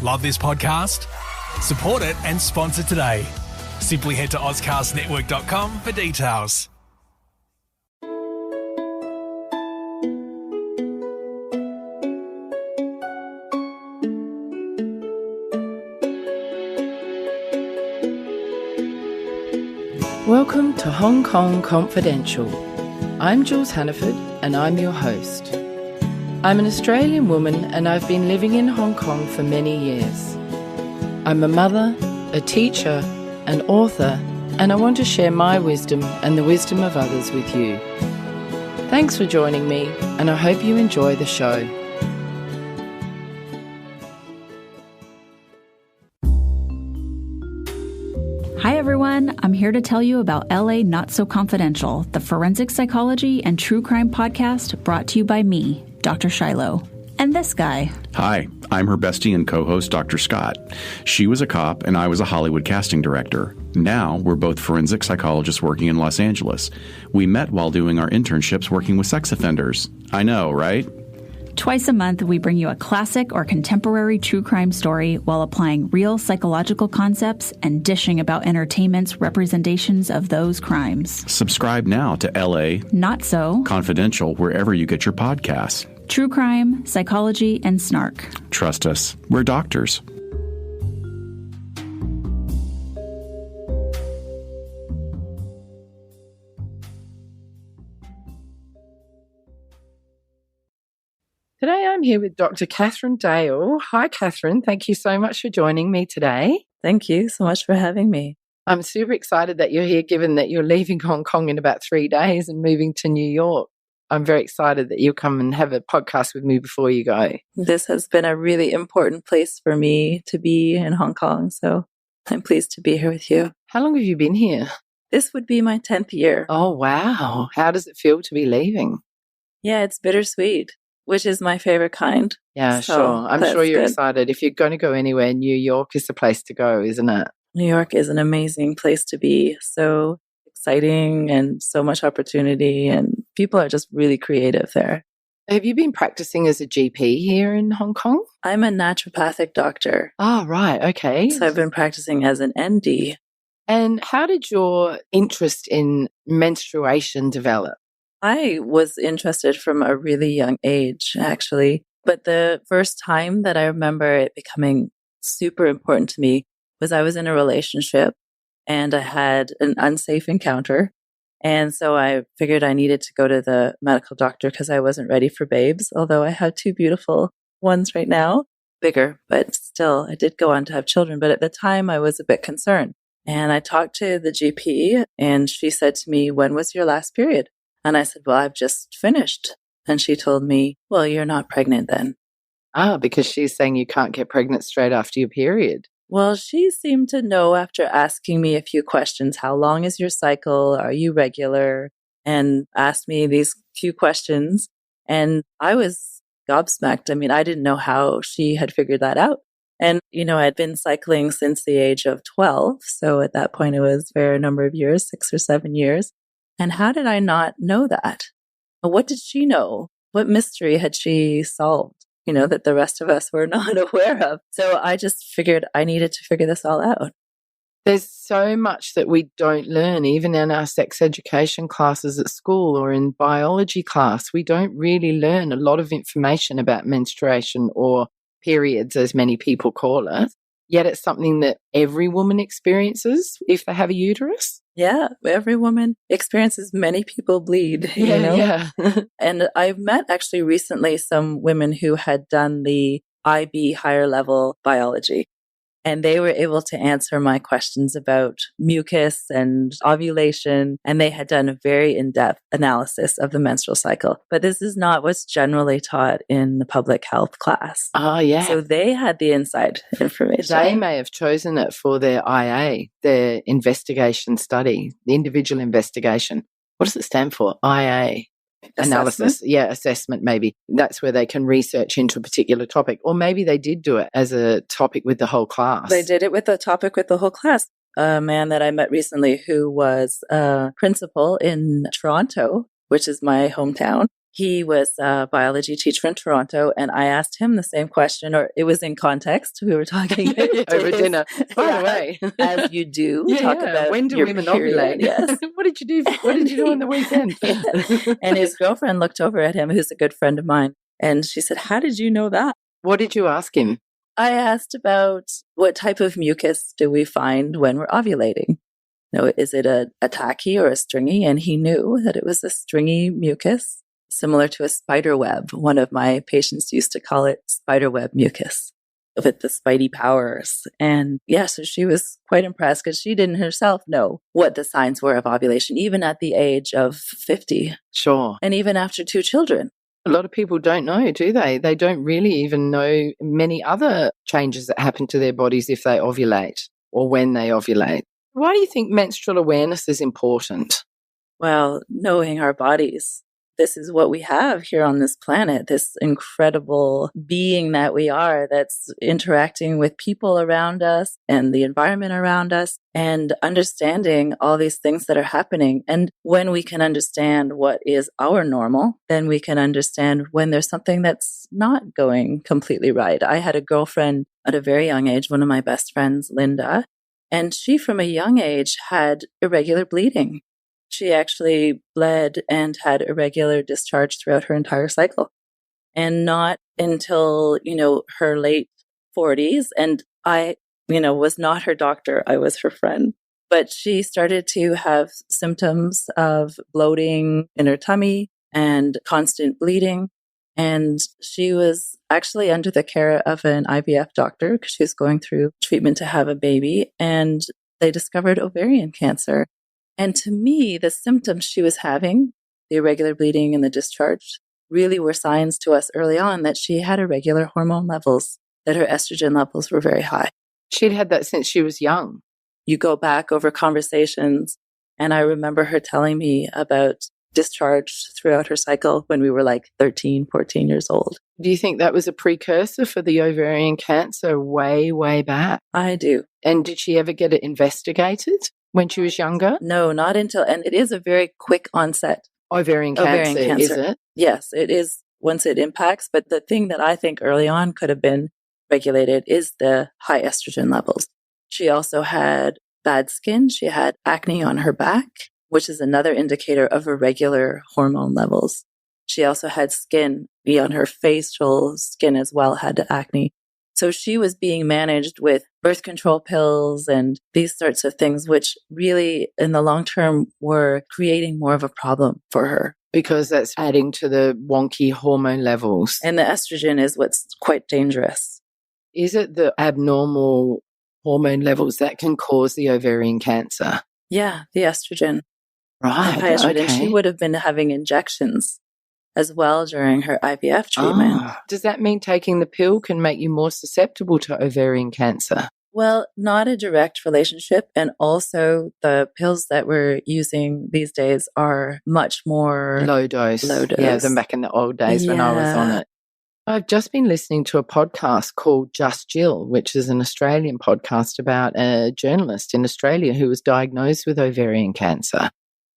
Love this podcast? Support it and sponsor today. Simply head to ozcastnetwork.com for details. Welcome to Hong Kong Confidential. I'm Jules Hannaford and I'm your host. I'm an Australian woman and I've been living in Hong Kong for many years. I'm a mother, a teacher, an author, and I want to share my wisdom and the wisdom of others with you. Thanks for joining me and I hope you enjoy the show. Hi everyone, I'm here to tell you about LA Not So Confidential, the forensic psychology and true crime podcast brought to you by me, Dr. Shiloh, and this guy. Hi, I'm her bestie and co-host, Dr. Scott. She was a cop and I was a Hollywood casting director. Now we're both forensic psychologists working in Los Angeles. We met while doing our internships working with sex offenders. I know, right? Twice a month, we bring you a classic or contemporary true crime story while applying real psychological concepts and dishing about entertainment's representations of those crimes. Subscribe now to LA Not So Confidential wherever you get your podcasts. True crime, psychology, and snark. Trust us, we're doctors. Today I'm here with Dr. Katherine Dale. Hi, Katherine. Thank you so much for joining me today. Thank you so much for having me. I'm super excited that you're here, given that you're leaving Hong Kong in about 3 days and moving to New York. I'm very excited that you'll come and have a podcast with me before you go. This has been a really important place for me to be in Hong Kong, so I'm pleased to be here with you. How long have you been here? This would be my 10th year. Oh, wow. How does it feel to be leaving? Yeah, it's bittersweet, which is my favorite kind. Yeah, So sure. I'm that's sure you're good. excited. If you're going to go anywhere, New York is the place to go, isn't it? New York is an amazing place to be. So exciting and so much opportunity, and people are just really creative there. Have you been practicing as a GP here in Hong Kong? I'm a naturopathic doctor, Oh, right. Okay. so I've been practicing as an ND. And how did your interest in menstruation develop? I was interested from a really young age, actually. But the first time that I remember it becoming super important to me was I was in a relationship and I had an unsafe encounter. And so I figured I needed to go to the medical doctor because I wasn't ready for babes, although I have 2 beautiful ones right now, bigger, but still I did go on to have children. But at the time I was a bit concerned. And I talked to the GP and she said to me, "When was your last period?" And I said, "Well, I've just finished." And she told me, "Well, you're not pregnant then." Ah, because she's saying you can't get pregnant straight after your period. Well, she seemed to know after asking me a few questions. How long is your cycle? Are you regular? And asked me these few questions. And I was gobsmacked. I mean, I didn't know how she had figured that out. And, I'd been cycling since the age of 12. So at that point, it was a fair number of years, 6 or 7 years. And how did I not know that? What did she know? What mystery had she solved, that the rest of us were not aware of? So I just figured I needed to figure this all out. There's so much that we don't learn, even in our sex education classes at school or in biology class. We don't really learn a lot of information about menstruation or periods, as many people call it. Yet it's something that every woman experiences if they have a uterus. Yeah, every woman experiences, many people bleed, Yeah. And I've met actually recently some women who had done the IB higher level biology. And they were able to answer my questions about mucus and ovulation. And they had done a very in-depth analysis of the menstrual cycle. But this is not what's generally taught in the public health class. Oh, yeah. So they had the inside information. They may have chosen it for their IA, their investigation study, the individual investigation. What does it stand for? IA. Analysis. Yeah, assessment maybe. That's where they can research into a particular topic. Or maybe they did do it as a topic with the whole class. They did it with a topic with the whole class. A man that I met recently who was a principal in Toronto, which is my hometown, He was a biology teacher in Toronto, and I asked him the same question, or it was in context. We were talking over dinner. By the way, as you do, about when do your women period. ovulate? Yes. What did you do? What did you do on the weekend? Yeah. And his girlfriend looked over at him, who's a good friend of mine, and she said, "How did you know that?" What did you ask him? I asked about what type of mucus do we find when we're ovulating. Is it a tacky or a stringy? And he knew that it was a stringy mucus, similar to a spider web. One of my patients used to call it spider web mucus with the spidey powers. And so she was quite impressed because she didn't herself know what the signs were of ovulation, even at the age of 50. Sure. And even after 2 children. A lot of people don't know, do they? They don't really even know many other changes that happen to their bodies if they ovulate or when they ovulate. Why do you think menstrual awareness is important? Well, knowing our bodies. This is what we have here on this planet, this incredible being that we are that's interacting with people around us and the environment around us and understanding all these things that are happening. And when we can understand what is our normal, then we can understand when there's something that's not going completely right. I had a girlfriend at a very young age, one of my best friends, Linda, and she from a young age had irregular bleeding. She actually bled and had irregular discharge throughout her entire cycle. And not until, her late 40s. And I, was not her doctor. I was her friend. But she started to have symptoms of bloating in her tummy and constant bleeding. And she was actually under the care of an IVF doctor because she was going through treatment to have a baby. And they discovered ovarian cancer. And to me, the symptoms she was having, the irregular bleeding and the discharge, really were signs to us early on that she had irregular hormone levels, that her estrogen levels were very high. She'd had that since she was young. You go back over conversations, and I remember her telling me about discharge throughout her cycle when we were like 13, 14 years old. Do you think that was a precursor for the ovarian cancer way, way back? I do. And did she ever get it investigated when she was younger? No, not until, and it is a very quick onset. Ovarian cancer, is it? Yes, it is once it impacts. But the thing that I think early on could have been regulated is the high estrogen levels. She also had bad skin. She had acne on her back, which is another indicator of irregular hormone levels. She also had skin on her facial skin as well, had acne. So she was being managed with birth control pills and these sorts of things, which really in the long term were creating more of a problem for her. Because that's adding to the wonky hormone levels. And the estrogen is what's quite dangerous. Is it the abnormal hormone levels that can cause the ovarian cancer? Yeah, the estrogen. Right. The high estrogen. Okay. She would have been having injections as well during her IVF treatment. Does that mean taking the pill can make you more susceptible to ovarian cancer? Well, not a direct relationship. And also the pills that we're using these days are much more low dose. Yeah, than back in the old days when I was on it. I've just been listening to a podcast called Just Jill, which is an Australian podcast about a journalist in Australia who was diagnosed with ovarian cancer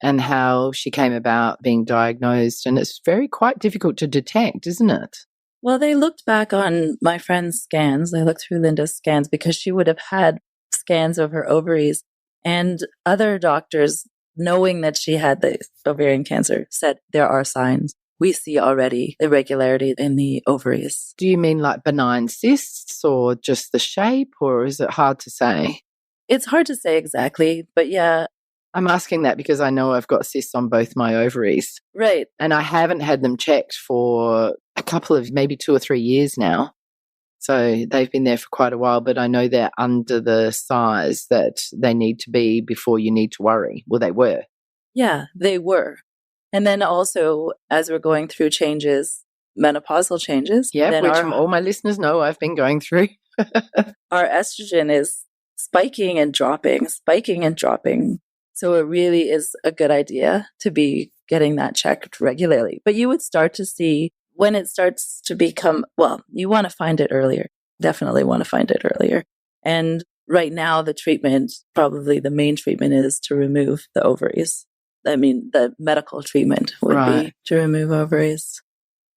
and how she came about being diagnosed. And it's quite difficult to detect, isn't it? Well, they looked back on my friend's scans. They looked through Linda's scans because she would have had scans of her ovaries. And other doctors, knowing that she had the ovarian cancer, said there are signs. We see already irregularity in the ovaries. Do you mean like benign cysts or just the shape, or is it hard to say? It's hard to say exactly, but yeah. I'm asking that because I know I've got cysts on both my ovaries. Right. And I haven't had them checked for a couple of maybe 2 or 3 years now. So they've been there for quite a while, but I know they're under the size that they need to be before you need to worry. Well, they were. Yeah, they were. And then also, as we're going through changes, menopausal changes. Yeah, which all my listeners know I've been going through. Our estrogen is spiking and dropping. So it really is a good idea to be getting that checked regularly. But you would start to see when it starts to become, you want to find it earlier. Definitely want to find it earlier. And right now, the treatment, probably the main treatment, is to remove the ovaries. the medical treatment would be to remove ovaries.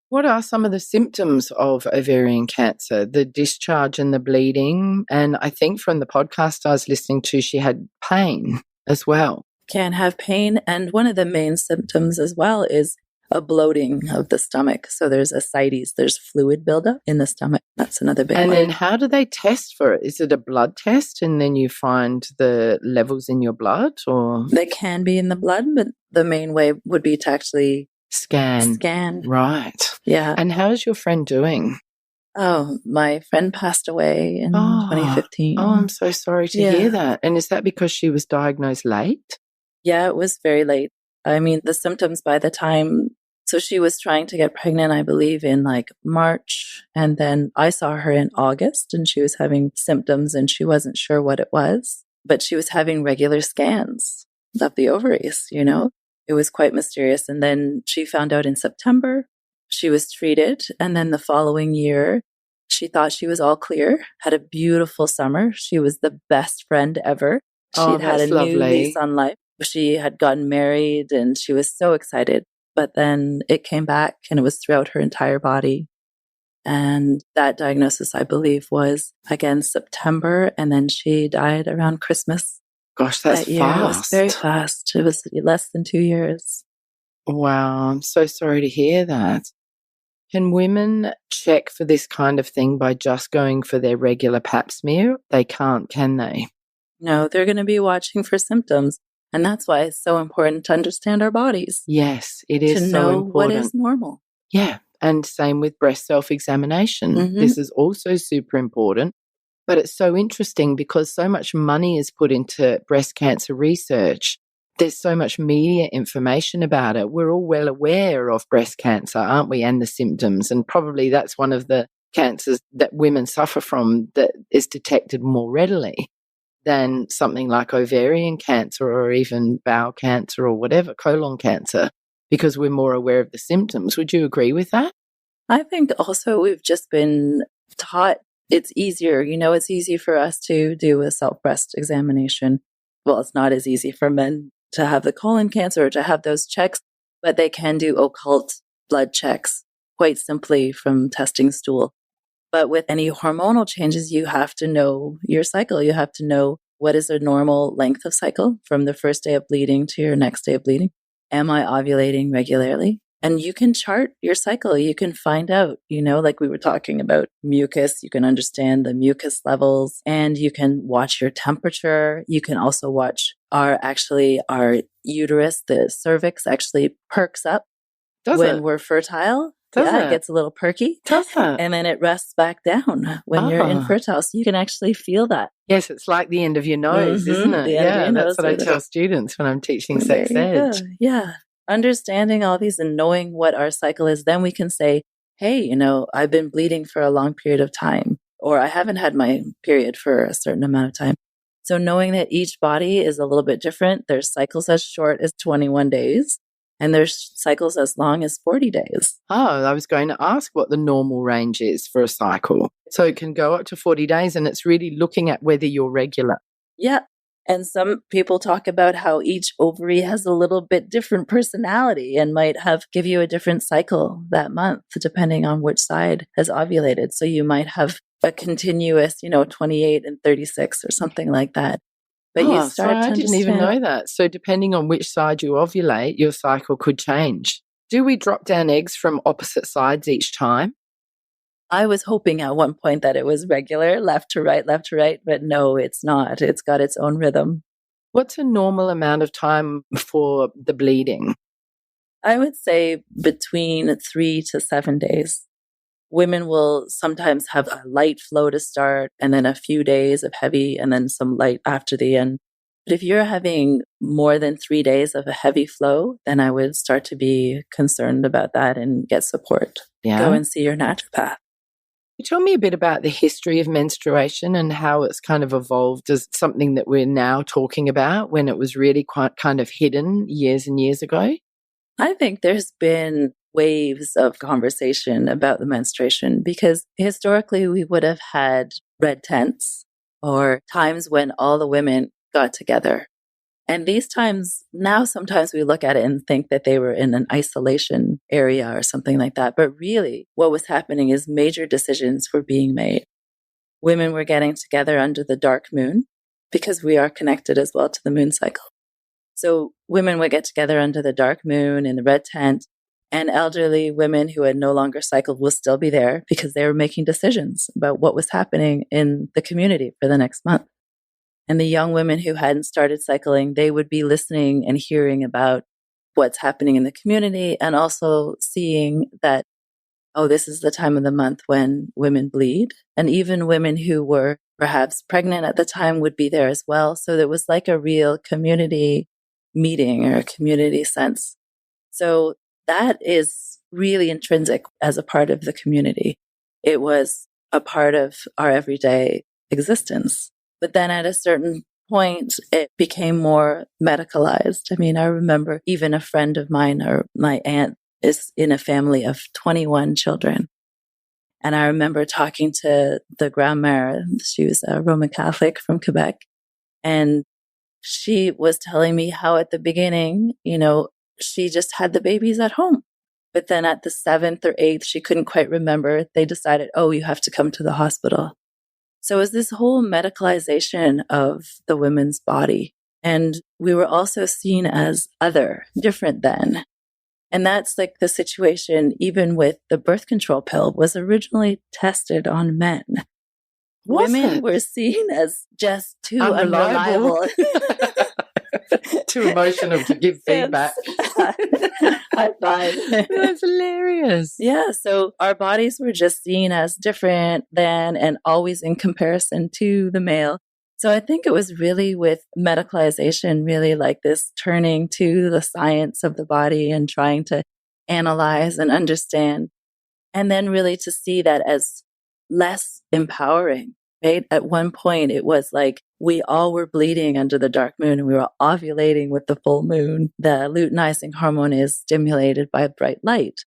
What are some of the symptoms of ovarian cancer? The discharge and the bleeding. And I think from the podcast I was listening to, she had pain as well. Can have pain. And one of the main symptoms as well is a bloating of the stomach. So there's ascites, there's fluid buildup in the stomach. That's another big one. And then how do they test for it? Is it a blood test and then you find the levels in your blood, or? They can be in the blood, but the main way would be to actually scan. Right. Yeah. And how is your friend doing? Oh, my friend passed away in 2015. Oh, I'm so sorry to hear that. And is that because she was diagnosed late? Yeah, it was very late. I mean, the symptoms by the time, so she was trying to get pregnant, I believe, in like March. And then I saw her in August and she was having symptoms and she wasn't sure what it was, but she was having regular scans of the ovaries, you know? It was quite mysterious. And then she found out in September, she was treated. And then the following year, she thought she was all clear, had a beautiful summer. She was the best friend ever. She'd had a new lease on life. She had gotten married and she was so excited. But then it came back and it was throughout her entire body. And that diagnosis, I believe, was again September. And then she died around Christmas. Gosh, that's year. fast. It was very fast. It was less than 2 years. Wow, I'm so sorry to hear that. Can women check for this kind of thing by just going for their regular pap smear? They can't, can they? No, they're going to be watching for symptoms. And that's why it's so important to understand our bodies. Yes, it is to so know important. What is normal. Yeah, and same with breast self-examination. Mm-hmm. This is also super important. But it's so interesting because so much money is put into breast cancer research. There's so much media information about it. We're all well aware of breast cancer, aren't we, and the symptoms. And probably that's one of the cancers that women suffer from that is detected more readily than something like ovarian cancer or even bowel cancer or whatever, colon cancer, because we're more aware of the symptoms. Would you agree with that? I think also we've just been taught it's easier. You know, it's easy for us to do a self-breast examination. Well, it's not as easy for men to have the colon cancer or to have those checks, but they can do occult blood checks quite simply from testing stool. But with any hormonal changes, you have to know your cycle. You have to know what is a normal length of cycle from the first day of bleeding to your next day of bleeding. Am I ovulating regularly? And you can chart your cycle. You can find out, you know, like we were talking about mucus, you can understand the mucus levels and you can watch your temperature. You can also watch our uterus, the cervix actually perks up when we're fertile. It gets a little perky. Does it? And then it rests back down when you're infertile. So you can actually feel that. Yes, it's like the end of your nose, isn't it? Yeah, that's what I tell students when I'm teaching sex ed. Yeah. Understanding all these and knowing what our cycle is, then we can say, hey, you know, I've been bleeding for a long period of time, or I haven't had my period for a certain amount of time. So knowing that each body is a little bit different, there's cycles as short as 21 days. And there's cycles as long as 40 days. Oh, I was going to ask what the normal range is for a cycle. So it can go up to 40 days and it's really looking at whether you're regular. Yeah. And some people talk about how each ovary has a little bit different personality and might give you a different cycle that month, depending on which side has ovulated. So you might have a continuous, 28 and 36 or something like that. But you start to I didn't even know that. So depending on which side you ovulate, your cycle could change. Do we drop down eggs from opposite sides each time? I was hoping at one point that it was regular, left to right, but no, it's not. It's got its own rhythm. What's a normal amount of time for the bleeding? I would say between 3 to 7 days. Women will sometimes have a light flow to start and then a few days of heavy and then some light after the end. But if you're having more than 3 days of a heavy flow, then I would start to be concerned about that and get support. Yeah. Go and see your naturopath. Tell me a bit about the history of menstruation and how it's kind of evolved as something that we're now talking about when it was really quite kind of hidden years and years ago. I think there's been waves of conversation about the menstruation because historically we would have had red tents or times when all the women got together And these times, now sometimes we look at it and think that they were in an isolation area or something like that. But really, what was happening is major decisions were being made. Women were getting together under the dark moon because we are connected as well to the moon cycle. So women would get together under the dark moon in the red tent, and elderly women who had no longer cycled will still be there because they were making decisions about what was happening in the community for the next month. And the young women who hadn't started cycling, they would be listening and hearing about what's happening in the community and also seeing that, oh, this is the time of the month when women bleed. And even women who were perhaps pregnant at the time would be there as well. So there was like a real community meeting or a community sense. So that is really intrinsic as a part of the community. It was a part of our everyday existence. But then at a certain point, it became more medicalized. I mean, I remember even a friend of mine, or my aunt, is in a family of 21 children. And I remember talking to the grandmère. She was a Roman Catholic from Quebec. And she was telling me how at the beginning, she just had the babies at home. But then at the 7th or 8th, she couldn't quite remember. They decided, oh, you have to come to the hospital. So it was this whole medicalization of the women's body. And we were also seen as other, different than. And that's like the situation, even with the birth control pill, was originally tested on men. Women were seen as just too unreliable. Too emotional to give feedback. High five. That's hilarious. Yeah, so our bodies were just seen as different than and always in comparison to the male. So I think it was really with medicalization, really like this turning to the science of the body and trying to analyze and understand. And then really to see that as less empowering, right? At one point, it was like we all were bleeding under the dark moon and we were ovulating with the full moon. The luteinizing hormone is stimulated by bright light.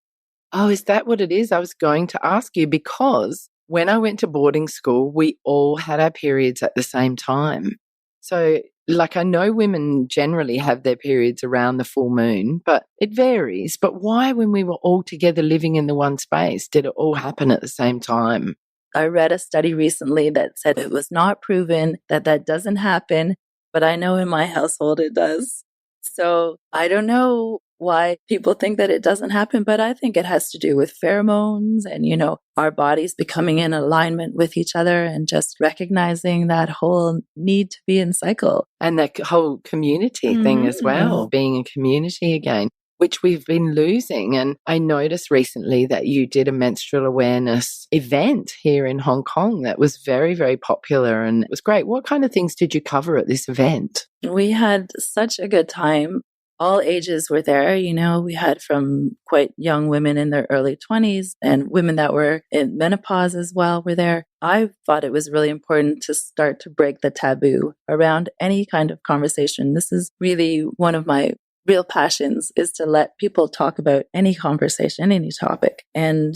Oh, is that what it is? I was going to ask you because when I went to boarding school, we all had our periods at the same time. So, I know women generally have their periods around the full moon, but it varies. But why, when we were all together living in the one space, did it all happen at the same time? I read a study recently that said it was not proven that doesn't happen, but I know in my household it does. So I don't know why people think that it doesn't happen, but I think it has to do with pheromones and, our bodies becoming in alignment with each other and just recognizing that whole need to be in cycle. And that whole community thing as well, being a community again, which we've been losing. And I noticed recently that you did a menstrual awareness event here in Hong Kong that was very, very popular and it was great. What kind of things did you cover at this event? We had such a good time. All ages were there. We had from quite young women in their early 20s and women that were in menopause as well were there. I thought it was really important to start to break the taboo around any kind of conversation. This is really one of my real passions, is to let people talk about any conversation, any topic. And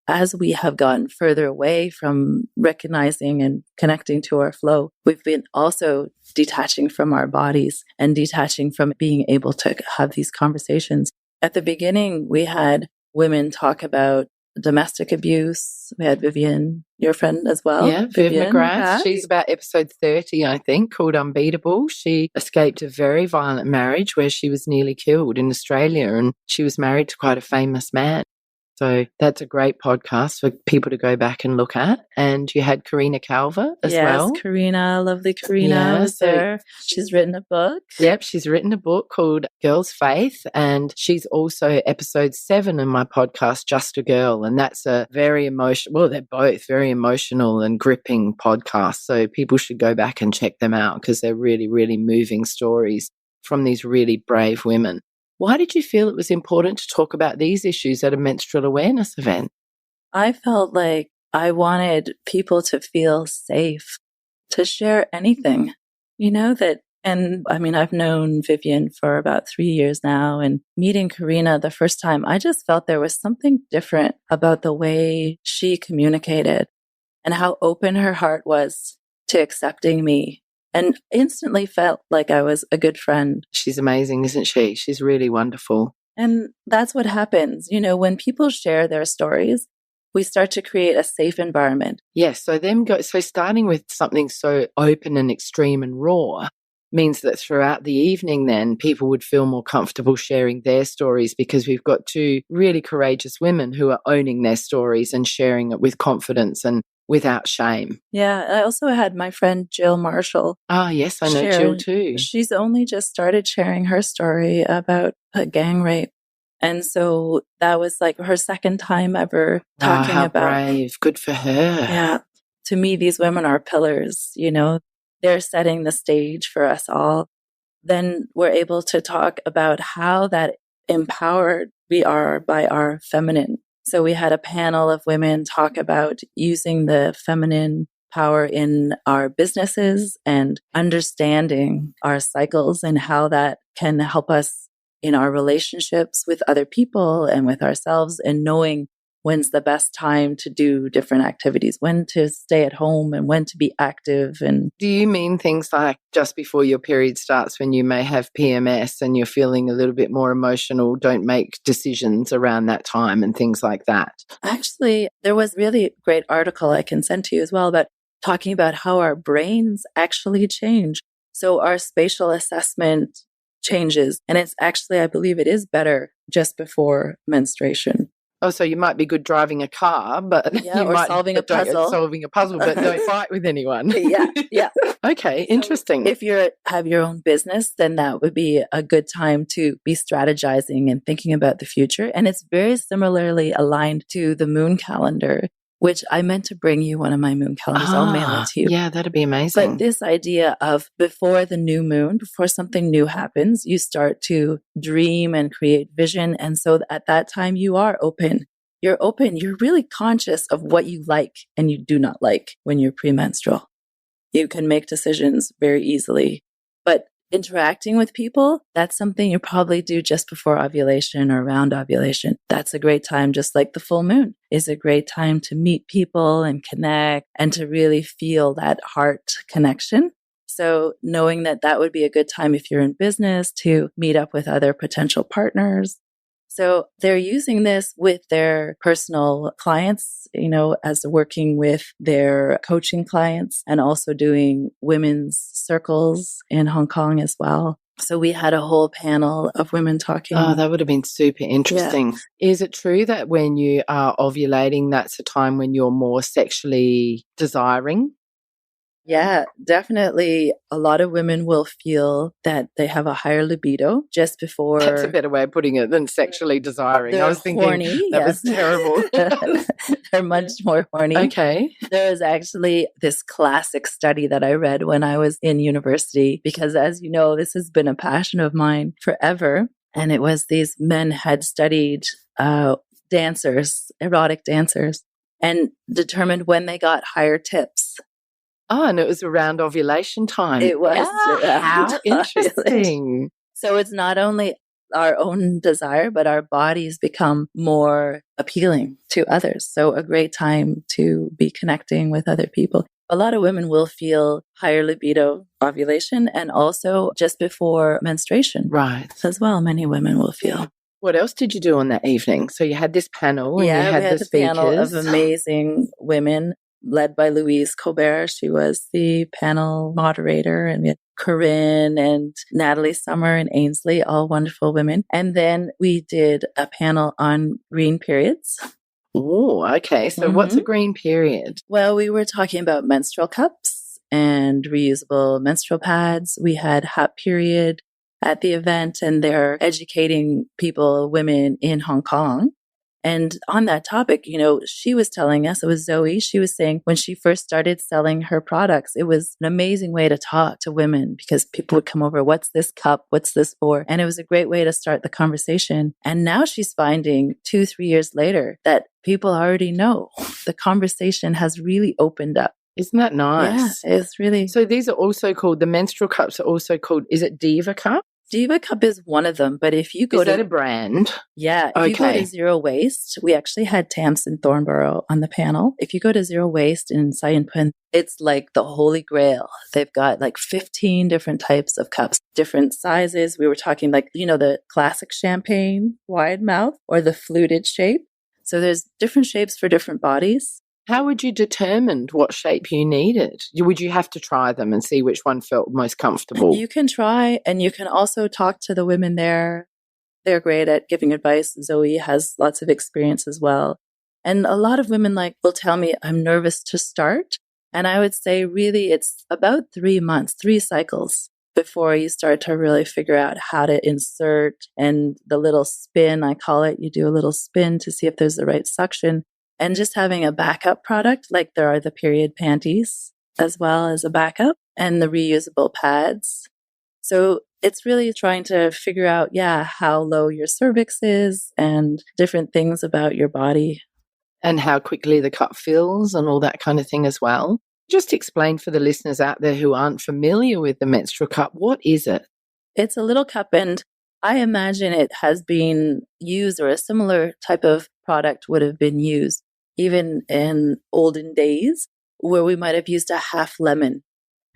as we have gotten further away from recognizing and connecting to our flow, we've been also detaching from our bodies and detaching from being able to have these conversations. At the beginning, we had women talk about domestic abuse. We had Vivian, your friend as well. Yeah, Viv McGrath. She's about episode 30, I think, called Unbeatable. She escaped a very violent marriage where she was nearly killed in Australia, and she was married to quite a famous man. So that's a great podcast for people to go back and look at. And you had Karina Calver as well. Yes, Karina, lovely Karina was there. She's written a book. Yep, she's written a book called Girl's Faith. And she's also episode 7 in my podcast, Just a Girl. And that's a very emotional, they're both very emotional and gripping podcasts. So people should go back and check them out because they're really, really moving stories from these really brave women. Why did you feel it was important to talk about these issues at a menstrual awareness event? I felt like I wanted people to feel safe to share anything, I've known Vivian for about 3 years now, and meeting Karina the first time, I just felt there was something different about the way she communicated and how open her heart was to accepting me and instantly felt like I was a good friend. She's amazing, isn't she? She's really wonderful. And that's what happens. When people share their stories, we start to create a safe environment. Yes. So starting with something so open and extreme and raw means that throughout the evening then people would feel more comfortable sharing their stories, because we've got two really courageous women who are owning their stories and sharing it with confidence and without shame. Yeah. I also had my friend Jill Marshall. Ah, yes, I know Jill too. She's only just started sharing her story about a gang rape. And so that was like her second time ever talking how about. Brave. Good for her. Yeah. To me, these women are pillars, they're setting the stage for us all. Then we're able to talk about how that empowered we are by our feminine. So we had a panel of women talk about using the feminine power in our businesses and understanding our cycles and how that can help us in our relationships with other people and with ourselves, and knowing when's the best time to do different activities, when to stay at home and when to be active. And do you mean things like just before your period starts, when you may have PMS and you're feeling a little bit more emotional, don't make decisions around that time and things like that? Actually, there was really a great article I can send to you as well about talking about how our brains actually change. So our spatial assessment changes, and it's actually, I believe it is better just before menstruation. Oh, so you might be good driving a car, but solving a puzzle, but don't fight with anyone. Yeah. Okay, interesting. If you have your own business, then that would be a good time to be strategizing and thinking about the future. And it's very similarly aligned to the moon calendar, which I meant to bring you one of my moon calendars. I'll mail it to you. Yeah, that'd be amazing. But this idea of before the new moon, before something new happens, you start to dream and create vision. And so at that time, you are open. You're open. You're really conscious of what you like and you do not like when you're premenstrual. You can make decisions very easily. But interacting with people, that's something you probably do just before ovulation or around ovulation. That's a great time, just like the full moon is a great time to meet people and connect and to really feel that heart connection. So knowing that that would be a good time if you're in business to meet up with other potential partners. So they're using this with their personal clients, as working with their coaching clients and also doing women's circles in Hong Kong as well. So we had a whole panel of women talking. Oh, that would have been super interesting. Yeah. Is it true that when you are ovulating, that's a time when you're more sexually desiring? Yeah, definitely. A lot of women will feel that they have a higher libido just before. That's a better way of putting it than sexually desiring. I was thinking horny, that was terrible. They're much more horny. Okay. There is actually this classic study that I read when I was in university, because as you know, this has been a passion of mine forever. And it was these men had studied dancers, erotic dancers, and determined when they got higher tips. Oh, and it was around ovulation time. It was. How interesting. So it's not only our own desire, but our bodies become more appealing to others. So a great time to be connecting with other people. A lot of women will feel higher libido ovulation and also just before menstruation. Right. As well, many women will feel. What else did you do on that evening? So you had this panel and you had the speakers. Panel of amazing women led by Louise Colbert. She was the panel moderator, and we had Corinne and Natalie Summer and Ainsley, all wonderful women. And then we did a panel on green periods. Oh, okay. So what's a green period? Well, we were talking about menstrual cups and reusable menstrual pads. We had hot period at the event, and they're educating people, women in Hong Kong. And on that topic, she was telling us, it was Zoe, she was saying when she first started selling her products, it was an amazing way to talk to women because people would come over, what's this cup? What's this for? And it was a great way to start the conversation. And now she's finding 2-3 years later that people already know. The conversation has really opened up. Isn't that nice? Yeah, it's really. So these are also called, the menstrual cups are also called, is it Diva cup? Diva cup is one of them, but if you go Is that a brand? Yeah, if you go to Zero Waste, we actually had Tamsin in Thornborough on the panel. If you go to Zero Waste in Sayinpun, it's like the holy grail. They've got like 15 different types of cups, different sizes. We were talking like, the classic champagne wide mouth or the fluted shape. So there's different shapes for different bodies. How would you determine what shape you needed? Would you have to try them and see which one felt most comfortable? You can try, and you can also talk to the women there. They're great at giving advice. Zoe has lots of experience as well. And a lot of women will tell me, I'm nervous to start. And I would say really it's about 3 months, 3 cycles before you start to really figure out how to insert, and the little spin, I call it. You do a little spin to see if there's the right suction. And just having a backup product, like there are the period panties as well as a backup, and the reusable pads. So it's really trying to figure out, how low your cervix is and different things about your body. And how quickly the cup fills and all that kind of thing as well. Just explain for the listeners out there who aren't familiar with the menstrual cup, what is it? It's a little cup, and I imagine it has been used, or a similar type of product would have been used even in olden days, where we might have used a half lemon.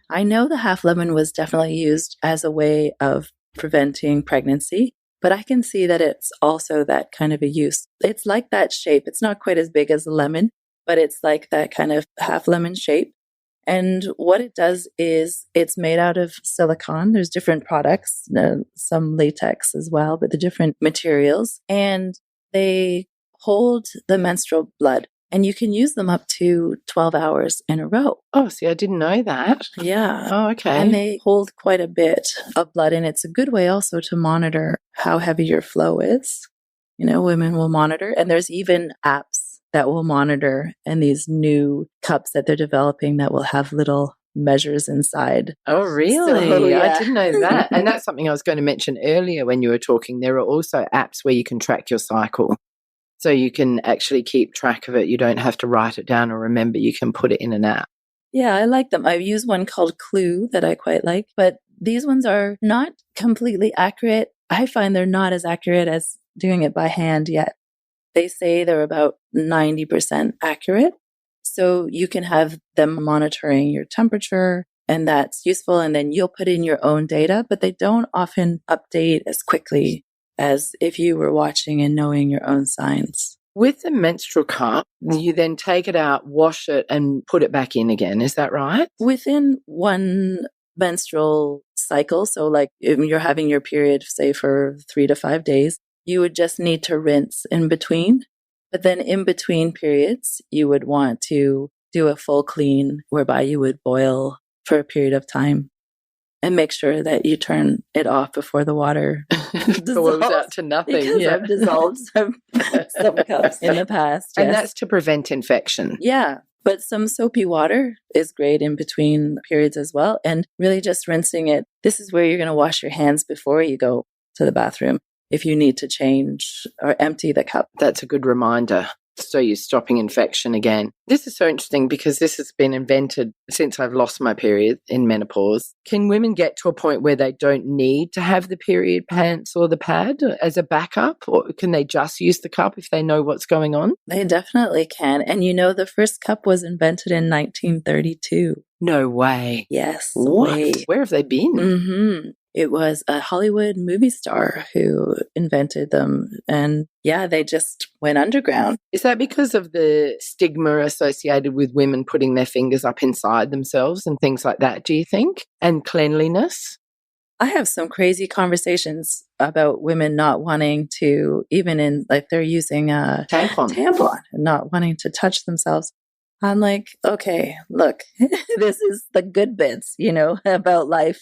I know the half lemon was definitely used as a way of preventing pregnancy, but I can see that it's also that kind of a use. It's like that shape. It's not quite as big as a lemon, but it's like that kind of half lemon shape. And what it does is it's made out of silicone. There's different products, some latex as well, but the different materials. And they hold the menstrual blood, and you can use them up to 12 hours in a row. Oh, see, I didn't know that. Yeah. Oh, okay. And they hold quite a bit of blood, and it's a good way also to monitor how heavy your flow is. Women will monitor, and there's even apps that will monitor, and these new cups that they're developing that will have little measures inside. Oh, really? So, yeah. I didn't know that. And that's something I was going to mention earlier when you were talking. There are also apps where you can track your cycle. So you can actually keep track of it. You don't have to write it down or remember. You can put it in an app. Yeah, I like them. I've used one called Clue that I quite like, but these ones are not completely accurate. I find they're not as accurate as doing it by hand yet. They say they're about 90% accurate. So you can have them monitoring your temperature, and that's useful. And then you'll put in your own data, but they don't often update as quickly as if you were watching and knowing your own signs. With the menstrual cup, you then take it out, wash it, and put it back in again. Is that right? Within one menstrual cycle, so if you're having your period, say for 3 to 5 days, you would just need to rinse in between. But then in between periods, you would want to do a full clean, whereby you would boil for a period of time. And make sure that you turn it off before the water boils out to nothing. Because I've dissolved some cups in the past. And that's to prevent infection. Yeah. But some soapy water is great in between periods as well. And really just rinsing it. This is where you're going to wash your hands before you go to the bathroom if you need to change or empty the cup. That's a good reminder. So you're stopping infection again. This is so interesting because this has been invented since I've lost my period in menopause. Can women get to a point where they don't need to have the period pants or the pad as a backup? Or can they just use the cup if they know what's going on? They definitely can. And the first cup was invented in 1932. No way. Yes. What? Way. Where have they been? Mm-hmm. It was a Hollywood movie star who invented them. And they just went underground. Is that because of the stigma associated with women putting their fingers up inside themselves and things like that, do you think? And cleanliness? I have some crazy conversations about women not wanting to, even in they're using a tampon and not wanting to touch themselves. I'm like, okay, look, this is the good bits, about life.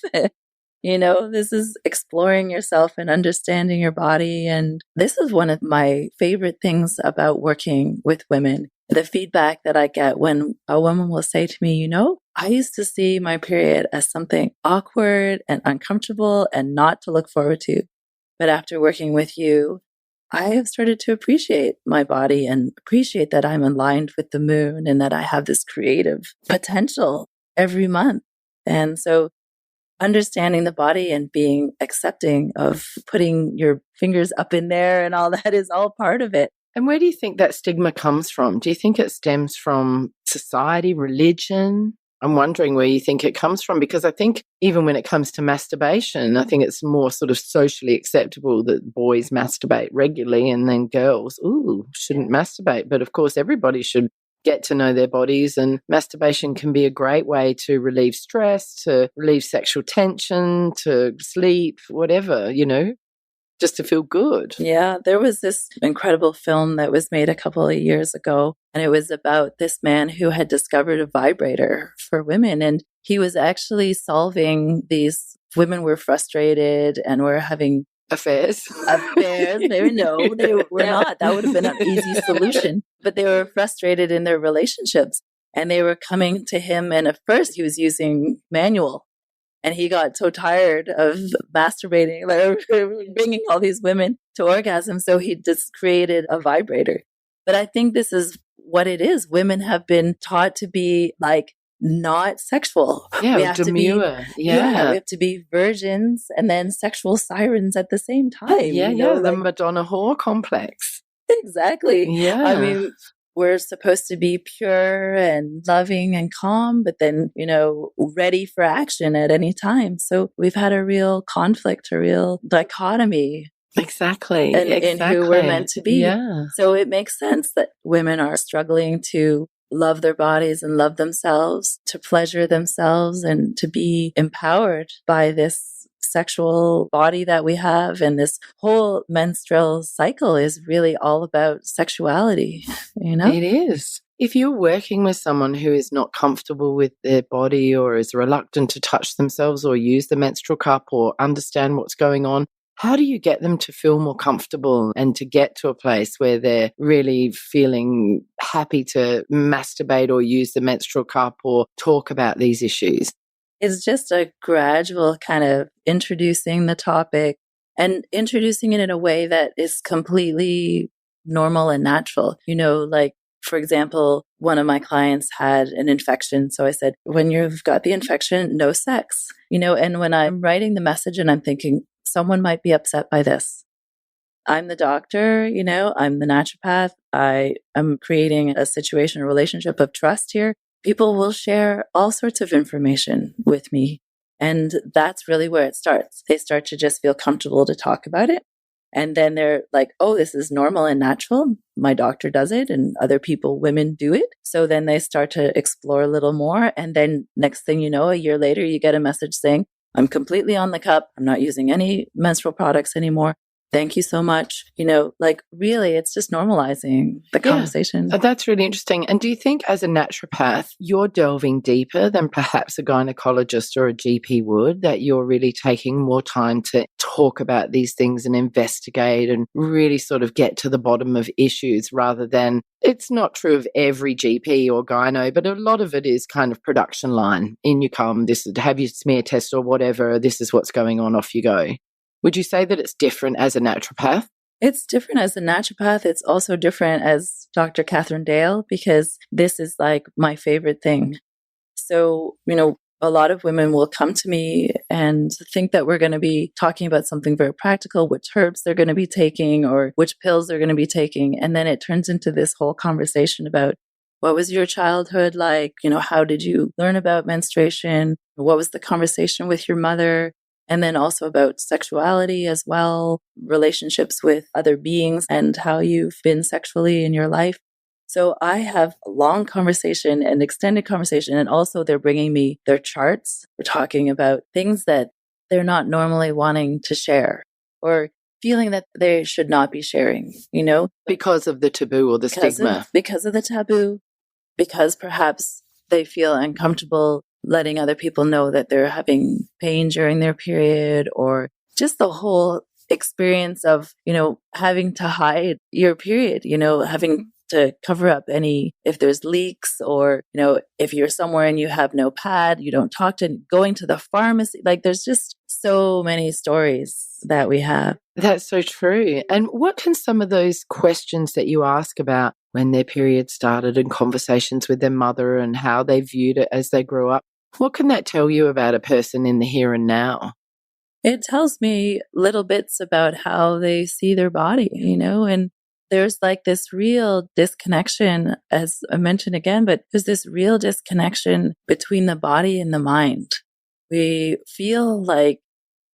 This is exploring yourself and understanding your body. And this is one of my favorite things about working with women. The feedback that I get when a woman will say to me, I used to see my period as something awkward and uncomfortable and not to look forward to. But after working with you, I have started to appreciate my body and appreciate that I'm aligned with the moon and that I have this creative potential every month. And so understanding the body and being accepting of putting your fingers up in there and all that is all part of it. And where do you think that stigma comes from? Do you think it stems from society, religion? I'm wondering where you think it comes from, because I think even when it comes to masturbation, I think it's more sort of socially acceptable that boys masturbate regularly and then girls, shouldn't masturbate. But of course, everybody should get to know their bodies, and masturbation can be a great way to relieve stress, to relieve sexual tension, to sleep, whatever, just to feel good. Yeah, there was this incredible film that was made a couple of years ago, and it was about this man who had discovered a vibrator for women, and he was actually solving these women were frustrated and were having affairs. They were not. That would have been an easy solution. But they were frustrated in their relationships, and they were coming to him, and at first he was using manual. And he got so tired of masturbating, like bringing all these women to orgasm. So he just created a vibrator. But I think this is what it is. Women have been taught to be like not sexual. Yeah, we have demure. We have to be virgins and then sexual sirens at the same time. The Madonna whore complex. Exactly. Yeah. I mean, we're supposed to be pure and loving and calm, but then, ready for action at any time. So we've had a real conflict, a real dichotomy. Exactly. In who we're meant to be. Yeah. So it makes sense that women are struggling to love their bodies and love themselves, to pleasure themselves and to be empowered by this sexual body that we have. And this whole menstrual cycle is really all about sexuality, It is. If you're working with someone who is not comfortable with their body or is reluctant to touch themselves or use the menstrual cup or understand what's going on, how do you get them to feel more comfortable and to get to a place where they're really feeling happy to masturbate or use the menstrual cup or talk about these issues? It's just a gradual kind of introducing the topic and introducing it in a way that is completely normal and natural. Like, for example, one of my clients had an infection. So I said, when you've got the infection, no sex, and when I'm writing the message and I'm thinking, someone might be upset by this. I'm the doctor, I'm the naturopath. I am creating a situation, a relationship of trust here. People will share all sorts of information with me. And that's really where it starts. They start to just feel comfortable to talk about it. And then they're like, oh, this is normal and natural. My doctor does it and other people, women do it. So then they start to explore a little more. And then next thing you know, a year later, you get a message saying, I'm completely on the cup. I'm not using any menstrual products anymore. Thank you so much. Really, it's just normalizing the conversation. That's really interesting. And do you think as a naturopath, you're delving deeper than perhaps a gynecologist or a GP would, that you're really taking more time to talk about these things and investigate and really sort of get to the bottom of issues rather than, it's not true of every GP or gyno, but a lot of it is kind of production line. In you come, have your smear test or whatever, this is what's going on, off you go. Would you say that it's different as a naturopath? It's different as a naturopath. It's also different as Dr. Katherine Dale, because this is like my favorite thing. So, a lot of women will come to me and think that we're going to be talking about something very practical, which herbs they're going to be taking or which pills they're going to be taking. And then it turns into this whole conversation about what was your childhood like? How did you learn about menstruation? What was the conversation with your mother? And then also about sexuality as well, relationships with other beings and how you've been sexually in your life. So I have a long conversation and extended conversation. And also they're bringing me their charts. We're talking about things that they're not normally wanting to share or feeling that they should not be sharing, Because of the taboo or the stigma. Because of the taboo, because perhaps they feel uncomfortable letting other people know that they're having pain during their period, or just the whole experience of, having to hide your period, having to cover up if there's leaks or, if you're somewhere and you have no pad, you don't talk to, going to the pharmacy. Like there's just so many stories that we have. That's so true. And what can some of those questions that you ask about when their period started and conversations with their mother and how they viewed it as they grew up, What can that tell you about a person in the here and now? It tells me little bits about how they see their body, and there's like this real disconnection, as I mentioned again, but there's this real disconnection between the body and the mind. We feel like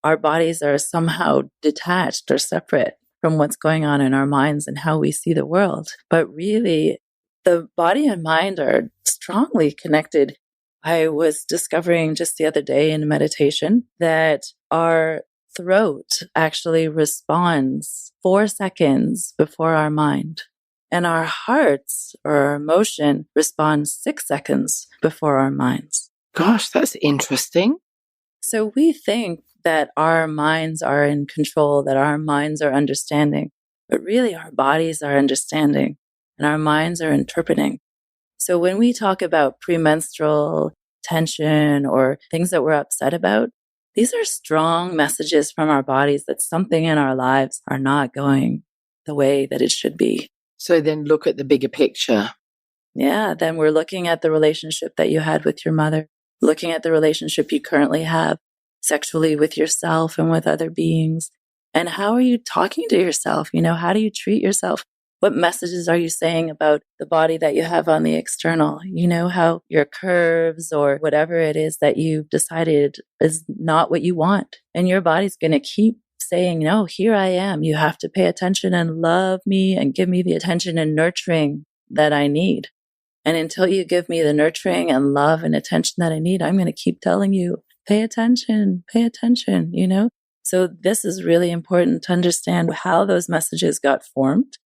our bodies are somehow detached or separate from what's going on in our minds and how we see the world. But really, the body and mind are strongly connected. I was discovering just the other day in meditation that our throat actually responds 4 seconds before our mind. And our hearts or our emotion responds 6 seconds before our minds. Gosh, that's interesting. So we think that our minds are in control, that our minds are understanding, but really our bodies are understanding and our minds are interpreting. So when we talk about premenstrual tension or things that we're upset about, these are strong messages from our bodies that something in our lives are not going the way that it should be. So then look at the bigger picture. Yeah, then we're looking at the relationship that you had with your mother, looking at the relationship you currently have sexually with yourself and with other beings. And how are you talking to yourself? How do you treat yourself? What messages are you saying about the body that you have on the external? How your curves or whatever it is that you've decided is not what you want. And your body's going to keep saying, no, here I am. You have to pay attention and love me and give me the attention and nurturing that I need. And until you give me the nurturing and love and attention that I need, I'm going to keep telling you, pay attention, So this is really important to understand how those messages got formed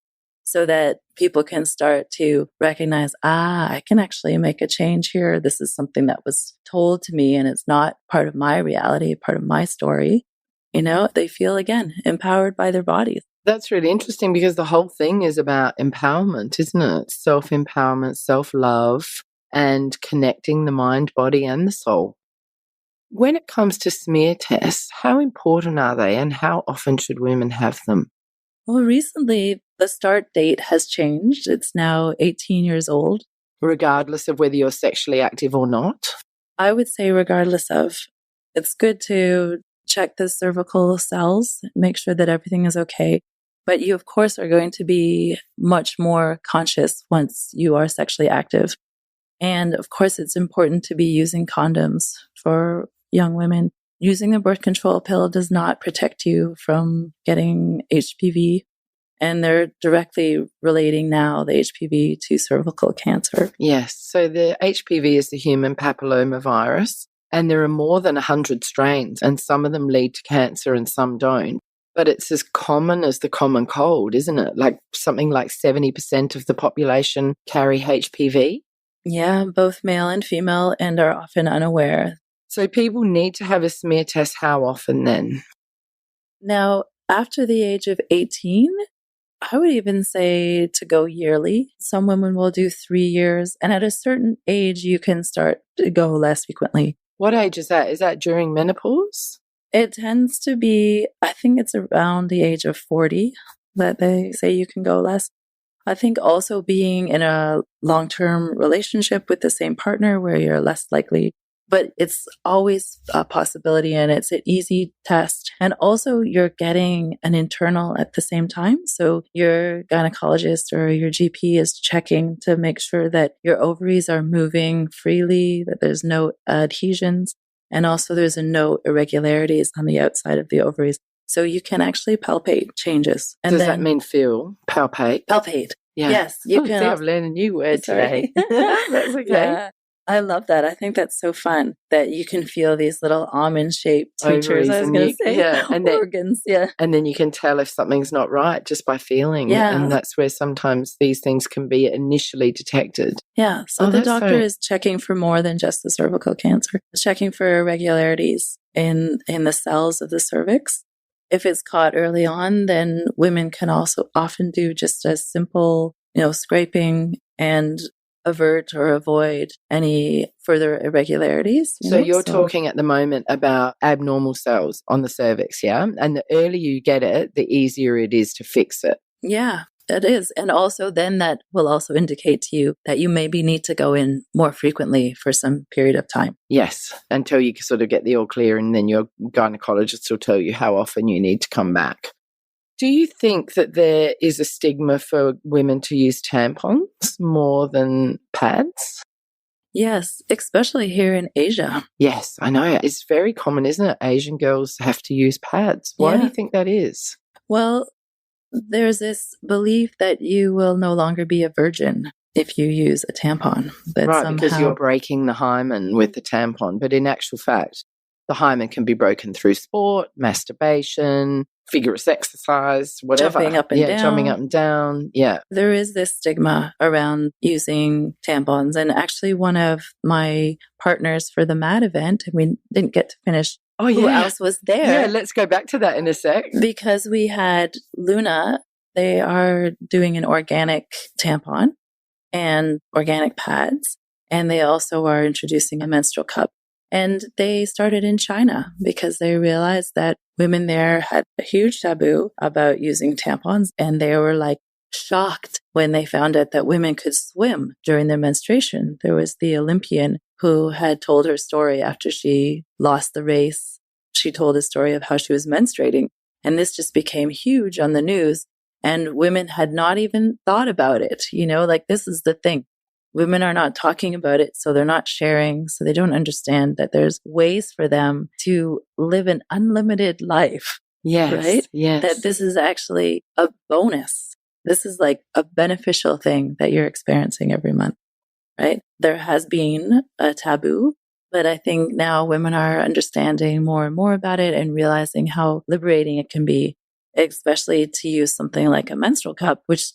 so that people can start to recognize, I can actually make a change here. This is something that was told to me and it's not part of my reality, part of my story. They feel, again, empowered by their bodies. That's really interesting because the whole thing is about empowerment, isn't it? Self-empowerment, self-love, and connecting the mind, body, and the soul. When it comes to smear tests, how important are they and how often should women have them? Well, recently, the start date has changed. It's now 18 years old. Regardless of whether you're sexually active or not? I would say regardless of. It's good to check the cervical cells, make sure that everything is okay. But you, of course, are going to be much more conscious once you are sexually active. And of course, it's important to be using condoms for young women. Using the birth control pill does not protect you from getting HPV. And they're directly relating now the HPV to cervical cancer. Yes. So the HPV is the human papillomavirus. And there are more than 100 strains. And some of them lead to cancer and some don't. But it's as common as the common cold, isn't it? Like something like 70% of the population carry HPV. Yeah, both male and female, and are often unaware. So people need to have a smear test how often then? Now, after the age of 18, I would even say to go yearly. Some women will do 3 years, and at a certain age, you can start to go less frequently. What age is that? Is that during menopause? It tends to be, I think it's around the age of 40 that they say you can go less. I think also being in a long-term relationship with the same partner where you're less likely, but it's always a possibility and it's an easy test. And also you're getting an internal at the same time. So your gynecologist or your GP is checking to make sure that your ovaries are moving freely, that there's no adhesions, and also there's no irregularities on the outside of the ovaries. So you can actually palpate changes. And does that mean feel? Palpate? Palpate. Yeah. Yes. You can. I've learned a new word today. That's okay. Yeah. I love that. I think that's so fun that you can feel these little almond-shaped teachers, I was going to say, and organs. And then you can tell if something's not right just by feeling. Yeah. And that's where sometimes these things can be initially detected. Yeah. So the doctor is checking for more than just the cervical cancer. It's checking for irregularities in the cells of the cervix. If it's caught early on, then women can also often do just a simple, scraping and avert or avoid any further irregularities. So you're talking at the moment about abnormal cells on the cervix, yeah? And the earlier you get it, the easier it is to fix it. Yeah. It is. And also then that will also indicate to you that you maybe need to go in more frequently for some period of time. Yes, until you sort of get the all clear, and then your gynecologist will tell you how often you need to come back. Do you think that there is a stigma for women to use tampons more than pads? Yes, especially here in Asia. Yes, I know. It's very common, isn't it? Asian girls have to use pads. Why do you think that is? Well, there's this belief that you will no longer be a virgin if you use a tampon. That right, because you're breaking the hymen with the tampon. But in actual fact, the hymen can be broken through sport, masturbation, vigorous exercise, whatever. Jumping up and down. Jumping up and down. Yeah. There is this stigma around using tampons. And actually one of my partners for the MAD event, we didn't get to finish. Oh, yeah. Who else was there? Yeah, let's go back to that in a sec. Because we had Luna. They are doing an organic tampon and organic pads. And they also are introducing a menstrual cup. And they started in China because they realized that women there had a huge taboo about using tampons. And they were like shocked when they found out that women could swim during their menstruation. There was the Olympian who had told her story after she lost the race. She told a story of how she was menstruating. And this just became huge on the news. And women had not even thought about it. This is the thing. Women are not talking about it, so they're not sharing. So they don't understand that there's ways for them to live an unlimited life. Yes. Right? Yes. That this is actually a bonus. This is like a beneficial thing that you're experiencing every month. Right? There has been a taboo, but I think now women are understanding more and more about it and realizing how liberating it can be, especially to use something like a menstrual cup, which,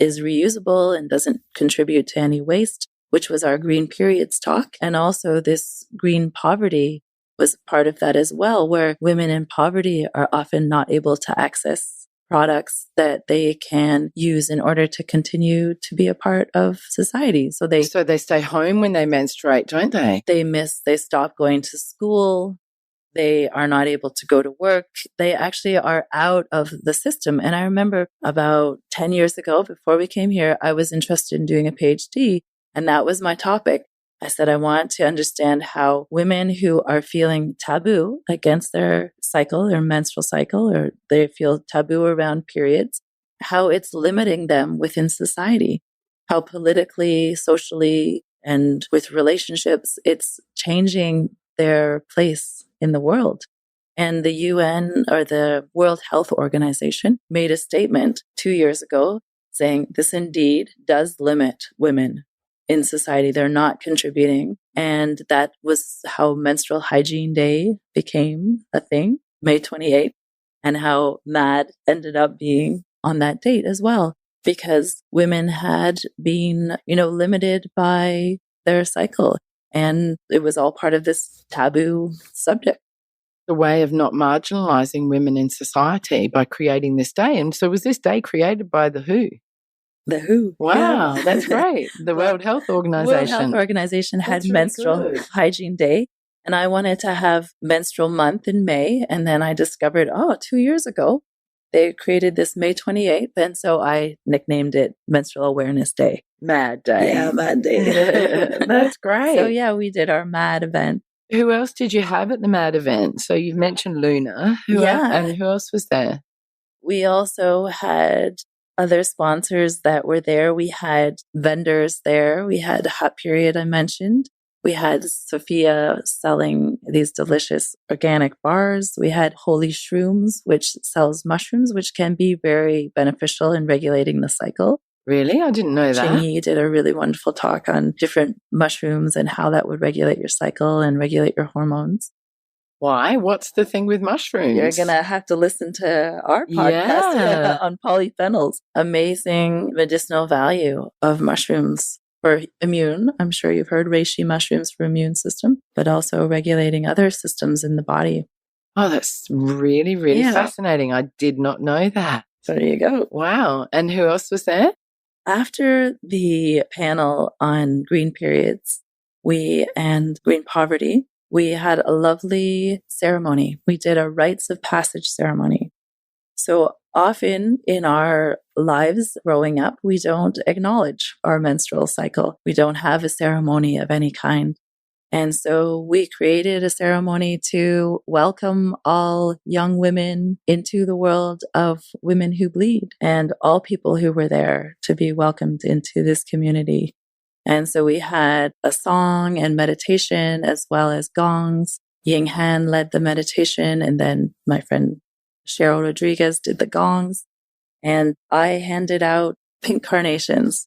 is reusable and doesn't contribute to any waste, which was our green periods talk. And also this green poverty was part of that as well, where women in poverty are often not able to access products that they can use in order to continue to be a part of society. So they stay home when they menstruate, don't they? They stop going to school. They are not able to go to work. They actually are out of the system. And I remember about 10 years ago, before we came here, I was interested in doing a PhD, and that was my topic. I said, I want to understand how women who are feeling taboo against their cycle, their menstrual cycle, or they feel taboo around periods, how it's limiting them within society, how politically, socially, and with relationships, it's changing their place in the world. And the UN, or the World Health Organization, made a statement 2 years ago saying this indeed does limit women in society. They're not contributing. And that was how Menstrual Hygiene Day became a thing, May 28th, and how MAD ended up being on that date as well, because women had been, limited by their cycle. And it was all part of this taboo subject. The way of not marginalising women in society by creating this day. And so was this day created by the WHO? The WHO. Wow, yeah. That's great. The World Health Organization. World Health Organization had Menstrual Hygiene Day. And I wanted to have menstrual month in May. And then I discovered, 2 years ago, they created this May 28th. And so I nicknamed it Menstrual Awareness Day. MAD Day. Yeah, MAD Day. That's great. So yeah, we did our MAD event. Who else did you have at the MAD event? So you've mentioned Luna. And who else was there? We also had other sponsors that were there. We had vendors there. We had Hot Period, I mentioned. We had Sophia selling these delicious organic bars. We had Holy Shrooms, which sells mushrooms, which can be very beneficial in regulating the cycle. Really? I didn't know that. Chingy did a really wonderful talk on different mushrooms and how that would regulate your cycle and regulate your hormones. Why? What's the thing with mushrooms? You're going to have to listen to our podcast on polyphenols. Amazing medicinal value of mushrooms for immune. I'm sure you've heard reishi mushrooms for immune system, but also regulating other systems in the body. Oh, that's really, really fascinating. I did not know that. So there you go. Wow. And who else was there? After the panel on green periods, and green poverty, we had a lovely ceremony. We did a rites of passage ceremony. So often in our lives growing up, we don't acknowledge our menstrual cycle. We don't have a ceremony of any kind. And so we created a ceremony to welcome all young women into the world of women who bleed, and all people who were there to be welcomed into this community. And so we had a song and meditation as well as gongs. Ying Han led the meditation, and then my friend Cheryl Rodriguez did the gongs. And I handed out pink carnations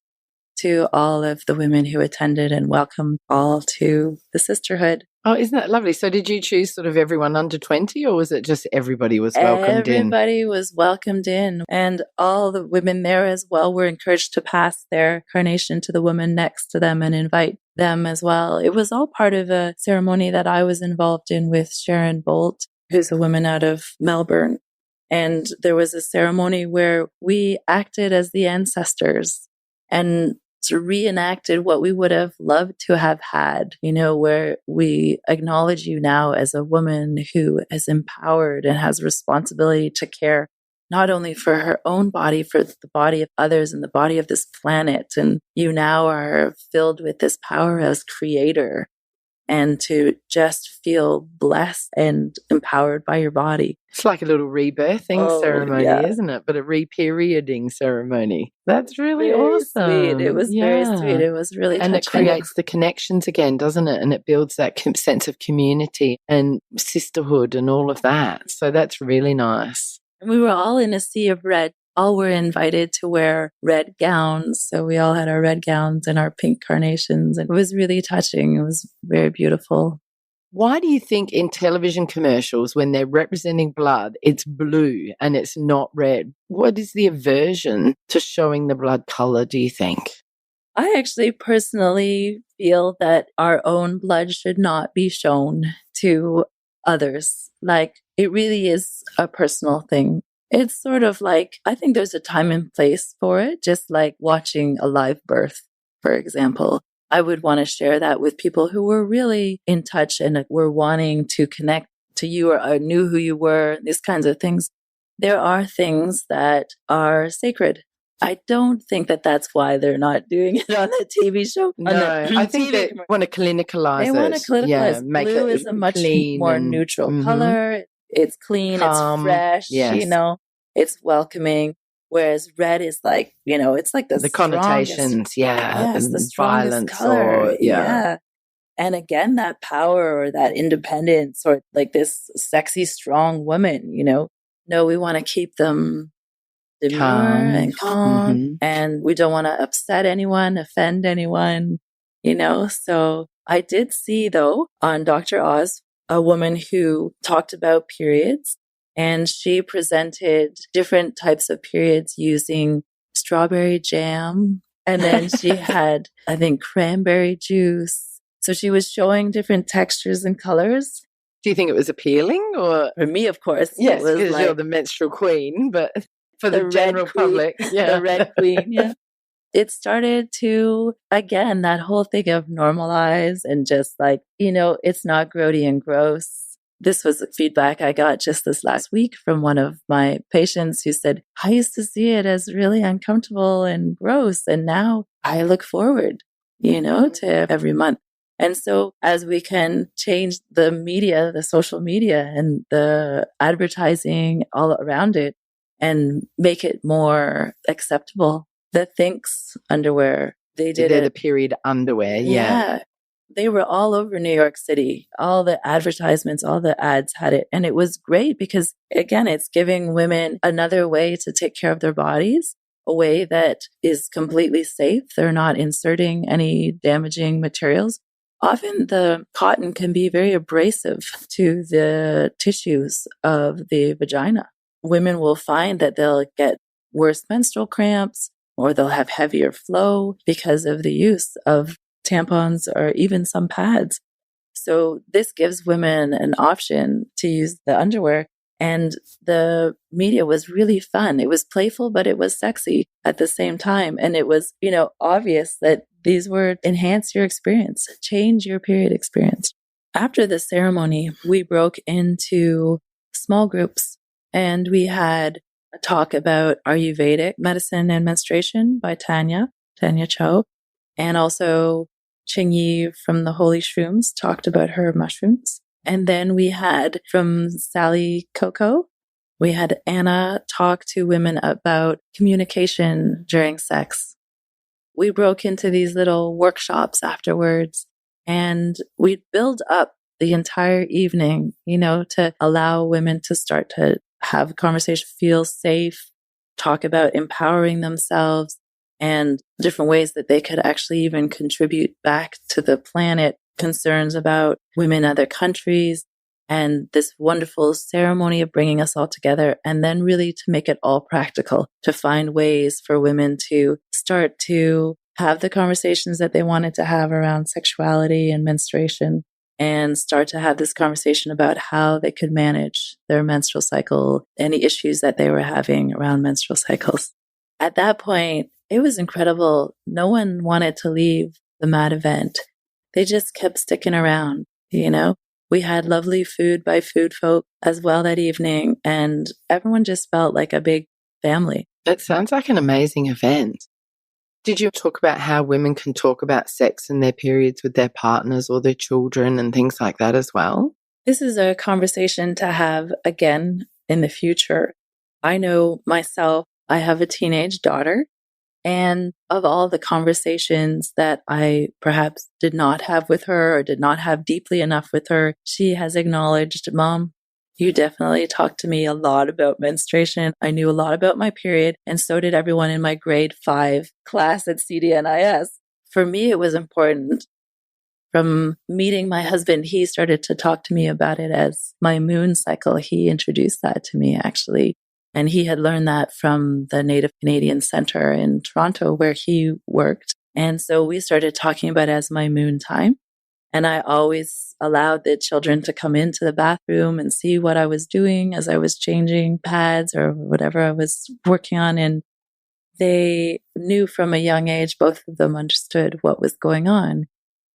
to all of the women who attended and welcomed all to the sisterhood. Oh, isn't that lovely? So did you choose sort of everyone under 20, or was it just everybody was welcomed in? Everybody was welcomed in, and all the women there as well were encouraged to pass their carnation to the woman next to them and invite them as well. It was all part of a ceremony that I was involved in with Sharon Bolt, who's a woman out of Melbourne. And there was a ceremony where we acted as the ancestors and reenacted what we would have loved to have had, where we acknowledge you now as a woman who is empowered and has responsibility to care not only for her own body, for the body of others and the body of this planet. And you now are filled with this power as creator, and to just feel blessed and empowered by your body. It's like a little rebirthing ceremony, isn't it? But a reperioding ceremony. That's really awesome. Sweet. It was very sweet. It was really touching. And it creates the connections again, doesn't it? And it builds that sense of community and sisterhood and all of that. So that's really nice. And we were all in a sea of red. All were invited to wear red gowns. So we all had our red gowns and our pink carnations. And it was really touching. It was very beautiful. Why do you think in television commercials, when they're representing blood, it's blue and it's not red? What is the aversion to showing the blood color, do you think? I actually personally feel that our own blood should not be shown to others. Like, it really is a personal thing. It's sort of like, I think there's a time and place for it, just like watching a live birth, for example. I would want to share that with people who were really in touch and were wanting to connect to you or knew who you were, these kinds of things. There are things that are sacred. I don't think that that's why they're not doing it on the TV show. No, I think they want to clinicalize it. They want to clinicalize. Yeah, Blue is a much more neutral color. It's clean, calm, it's fresh, it's welcoming. Whereas red is like, it's like the connotations, the violence color, And again, that power or that independence or like this sexy, strong woman, No, we want to keep them demure and calm, and we don't want to upset anyone, offend anyone, So I did see, though, on Dr. Oz, a woman who talked about periods, and she presented different types of periods using strawberry jam. And then she had, I think, cranberry juice. So she was showing different textures and colors. Do you think it was appealing? Or for me, of course. Yes, because you're the menstrual queen, but for the general public. The red queen, It started to, again, that whole thing of normalize and just like, it's not grody and gross. This was feedback I got just this last week from one of my patients who said, I used to see it as really uncomfortable and gross. And now I look forward, to every month. And so as we can change the media, the social media and the advertising all around it and make it more acceptable, the Thinx underwear, they did the period underwear. Yeah. They were all over New York City. All the advertisements, all the ads had it. And it was great because, again, it's giving women another way to take care of their bodies, a way that is completely safe. They're not inserting any damaging materials. Often the cotton can be very abrasive to the tissues of the vagina. Women will find that they'll get worse menstrual cramps or they'll have heavier flow because of the use of tampons or even some pads. So this gives women an option to use the underwear. And the media was really fun. It was playful, but it was sexy at the same time. And it was, obvious that these were enhance your experience, change your period experience. After the ceremony, we broke into small groups and we had a talk about Ayurvedic medicine and menstruation by Tanya Cho. And also Ching Yi from the Holy Shrooms talked about her mushrooms. And then we had from Sally Coco, we had Anna talk to women about communication during sex. We broke into these little workshops afterwards, and we'd build up the entire evening, to allow women to start to have a conversation, feel safe, talk about empowering themselves and different ways that they could actually even contribute back to the planet, concerns about women in other countries, and this wonderful ceremony of bringing us all together, and then really to make it all practical, to find ways for women to start to have the conversations that they wanted to have around sexuality and menstruation, and start to have this conversation about how they could manage their menstrual cycle, any issues that they were having around menstrual cycles. At that point, it was incredible. No one wanted to leave the MAD event. They just kept sticking around, We had lovely food by food folk as well that evening, and everyone just felt like a big family. It sounds like an amazing event. Did you talk about how women can talk about sex and their periods with their partners or their children and things like that as well? This is a conversation to have again in the future. I know myself, I have a teenage daughter, and of all the conversations that I perhaps did not have with her or did not have deeply enough with her, she has acknowledged, Mom, you definitely talked to me a lot about menstruation. I knew a lot about my period, and so did everyone in my grade 5 class at CDNIS. For me, it was important. From meeting my husband, he started to talk to me about it as my moon cycle. He introduced that to me, actually. And he had learned that from the Native Canadian Center in Toronto, where he worked. And so we started talking about it as my moon time. And I always allowed the children to come into the bathroom and see what I was doing as I was changing pads or whatever I was working on. And they knew from a young age, both of them understood what was going on.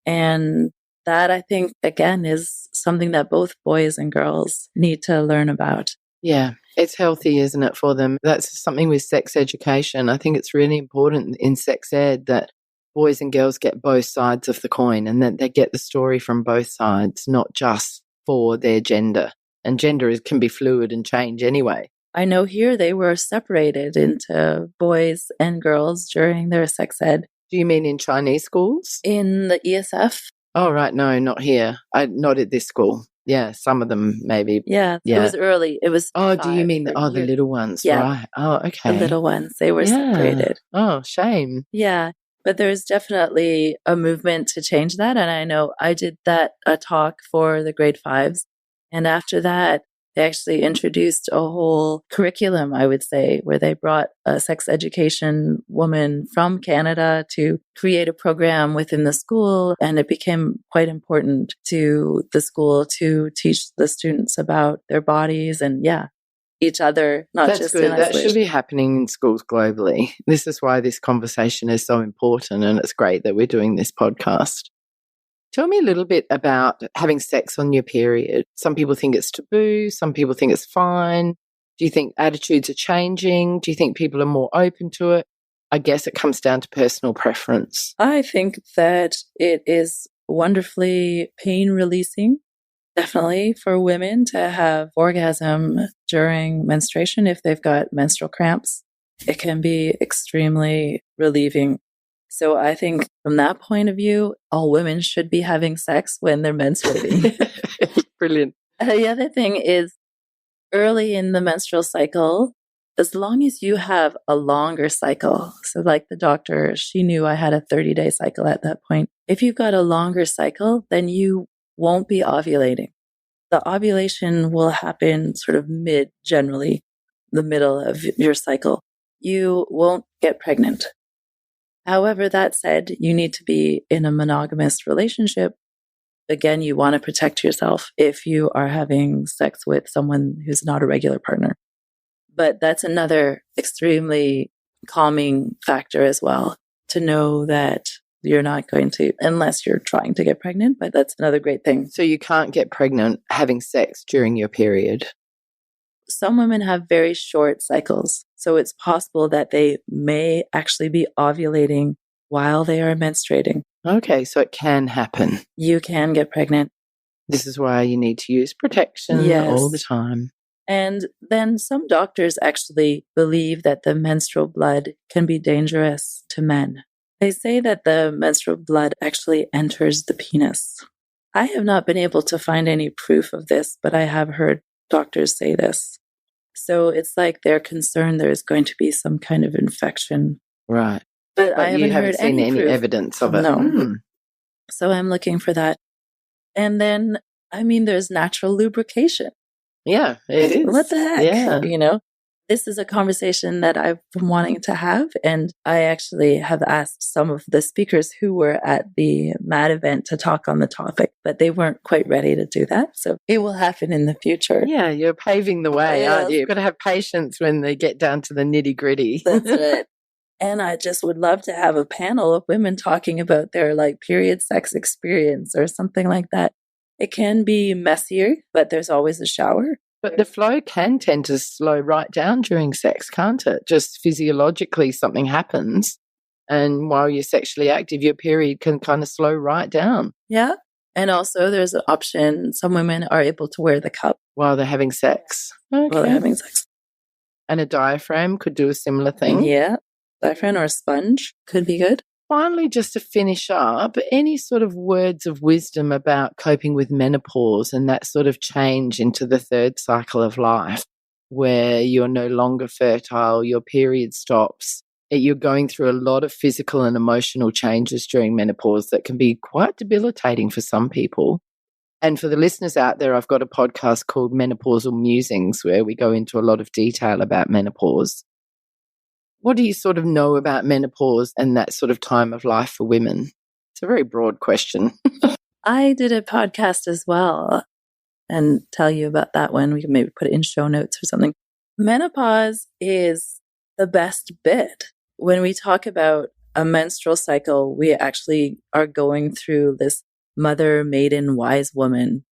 And that, I think, again, is something that both boys and girls need to learn about. Yeah, it's healthy, isn't it, for them? That's something with sex education. I think it's really important in sex ed that boys and girls get both sides of the coin and that they get the story from both sides, not just for their gender. And gender can be fluid and change anyway. I know here they were separated into boys and girls during their sex ed. Do you mean in Chinese schools? In the ESF. Oh, right. No, not here. Not at this school. Yeah, some of them maybe. Yeah, it was early. It was. Oh, do you mean the little ones? Yeah. Right. Oh, okay. The little ones. They were separated. Oh, shame. Yeah. But there's definitely a movement to change that. And I know I did a talk for the grade 5s. And after that, they actually introduced a whole curriculum, I would say, where they brought a sex education woman from Canada to create a program within the school. And it became quite important to the school to teach the students about their bodies and, each other, not That's just good. in isolation. That should be happening in schools globally. This is why this conversation is so important, and it's great that we're doing this podcast. Tell me a little bit about having sex on your period. Some people think it's taboo. Some people think it's fine. Do you think attitudes are changing? Do you think people are more open to it? I guess it comes down to personal preference. I think that it is wonderfully pain releasing. Definitely for women to have orgasm during menstruation if they've got menstrual cramps. It can be extremely relieving. So I think from that point of view, all women should be having sex when they're menstruating. Brilliant. The other thing is early in the menstrual cycle, as long as you have a longer cycle, so like the doctor, she knew I had a 30-day cycle at that point. If you've got a longer cycle, then you won't be ovulating. The ovulation will happen sort of generally the middle of your cycle. You won't get pregnant. However, that said, you need to be in a monogamous relationship. Again, you want to protect yourself if you are having sex with someone who's not a regular partner. But that's another extremely calming factor as well, to know that you're not going to, unless you're trying to get pregnant, but that's another great thing. So you can't get pregnant having sex during your period? some women have very short cycles. So it's possible that they may actually be ovulating while they are menstruating. Okay, so it can happen. You can get pregnant. This is why you need to use protection all the time. And then some doctors actually believe that the menstrual blood can be dangerous to men. They say that the menstrual blood actually enters the penis. I have not been able to find any proof of this, but I have heard doctors say this. So it's like they're concerned there's going to be some kind of infection. Right. But I haven't heard seen any proof. evidence of it. No. So I'm looking for that. And then, there's natural lubrication. Yeah, it is. What the heck? Yeah. This is a conversation that I've been wanting to have. And I actually have asked some of the speakers who were at the MAD event to talk on the topic, but they weren't quite ready to do that. So it will happen in the future. Yeah, you're paving the way, aren't you? You've got to have patience when they get down to the nitty-gritty. That's it. And I just would love to have a panel of women talking about their period sex experience or something like that. It can be messier, but there's always a shower. But the flow can tend to slow right down during sex, can't it? Just physiologically something happens. And while you're sexually active, your period can kind of slow right down. Yeah. And also there's an option. Some women are able to wear the cup. While they're having sex. Okay. While they're having sex. And a diaphragm could do a similar thing. Yeah. Diaphragm or a sponge could be good. Finally, just to finish up, any sort of words of wisdom about coping with menopause and that sort of change into the third cycle of life where you're no longer fertile, your period stops, you're going through a lot of physical and emotional changes during menopause that can be quite debilitating for some people. And for the listeners out there, I've got a podcast called Menopausal Musings where we go into a lot of detail about menopause. What do you sort of know about menopause and that sort of time of life for women? It's a very broad question. I did a podcast as well and tell you about that one. We can maybe put it in show notes or something. Menopause is the best bit. When we talk about a menstrual cycle, we actually are going through this mother, maiden, wise woman.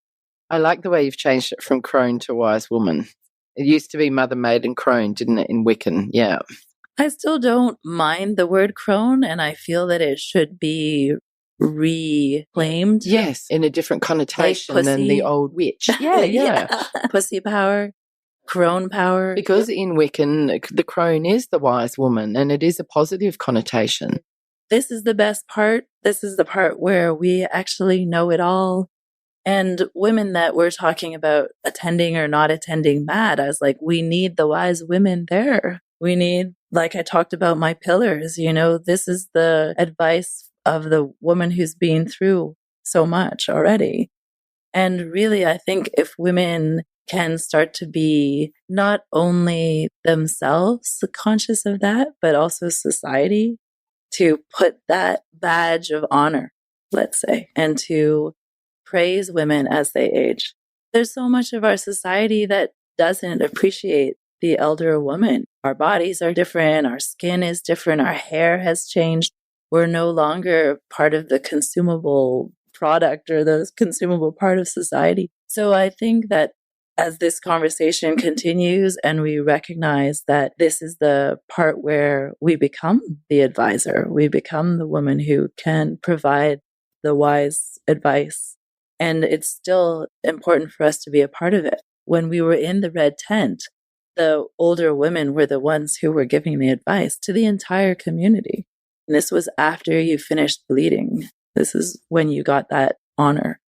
I like the way you've changed it from crone to wise woman. It used to be mother, maiden, crone, didn't it, in Wiccan? Yeah. I still don't mind the word crone, and I feel that it should be reclaimed. Yes, in a different connotation than the old witch. Yeah. Pussy power, crone power. Because in Wiccan, the crone is the wise woman, and it is a positive connotation. This is the best part. This is the part where we actually know it all. And women that we're talking about attending or not attending MAD, I was like, we need the wise women there. We need, like I talked about my pillars, this is the advice of the woman who's been through so much already. And really, I think if women can start to be not only themselves conscious of that, but also society, to put that badge of honor, let's say, and to praise women as they age. There's so much of our society that doesn't appreciate the elder woman. Our bodies are different. Our skin is different. Our hair has changed. We're no longer part of the consumable product or the consumable part of society. So I think that as this conversation continues and we recognize that this is the part where we become the advisor, we become the woman who can provide the wise advice. And it's still important for us to be a part of it. When we were in the red tent, the older women were the ones who were giving the advice to the entire community. And this was after you finished bleeding. This is when you got that honor.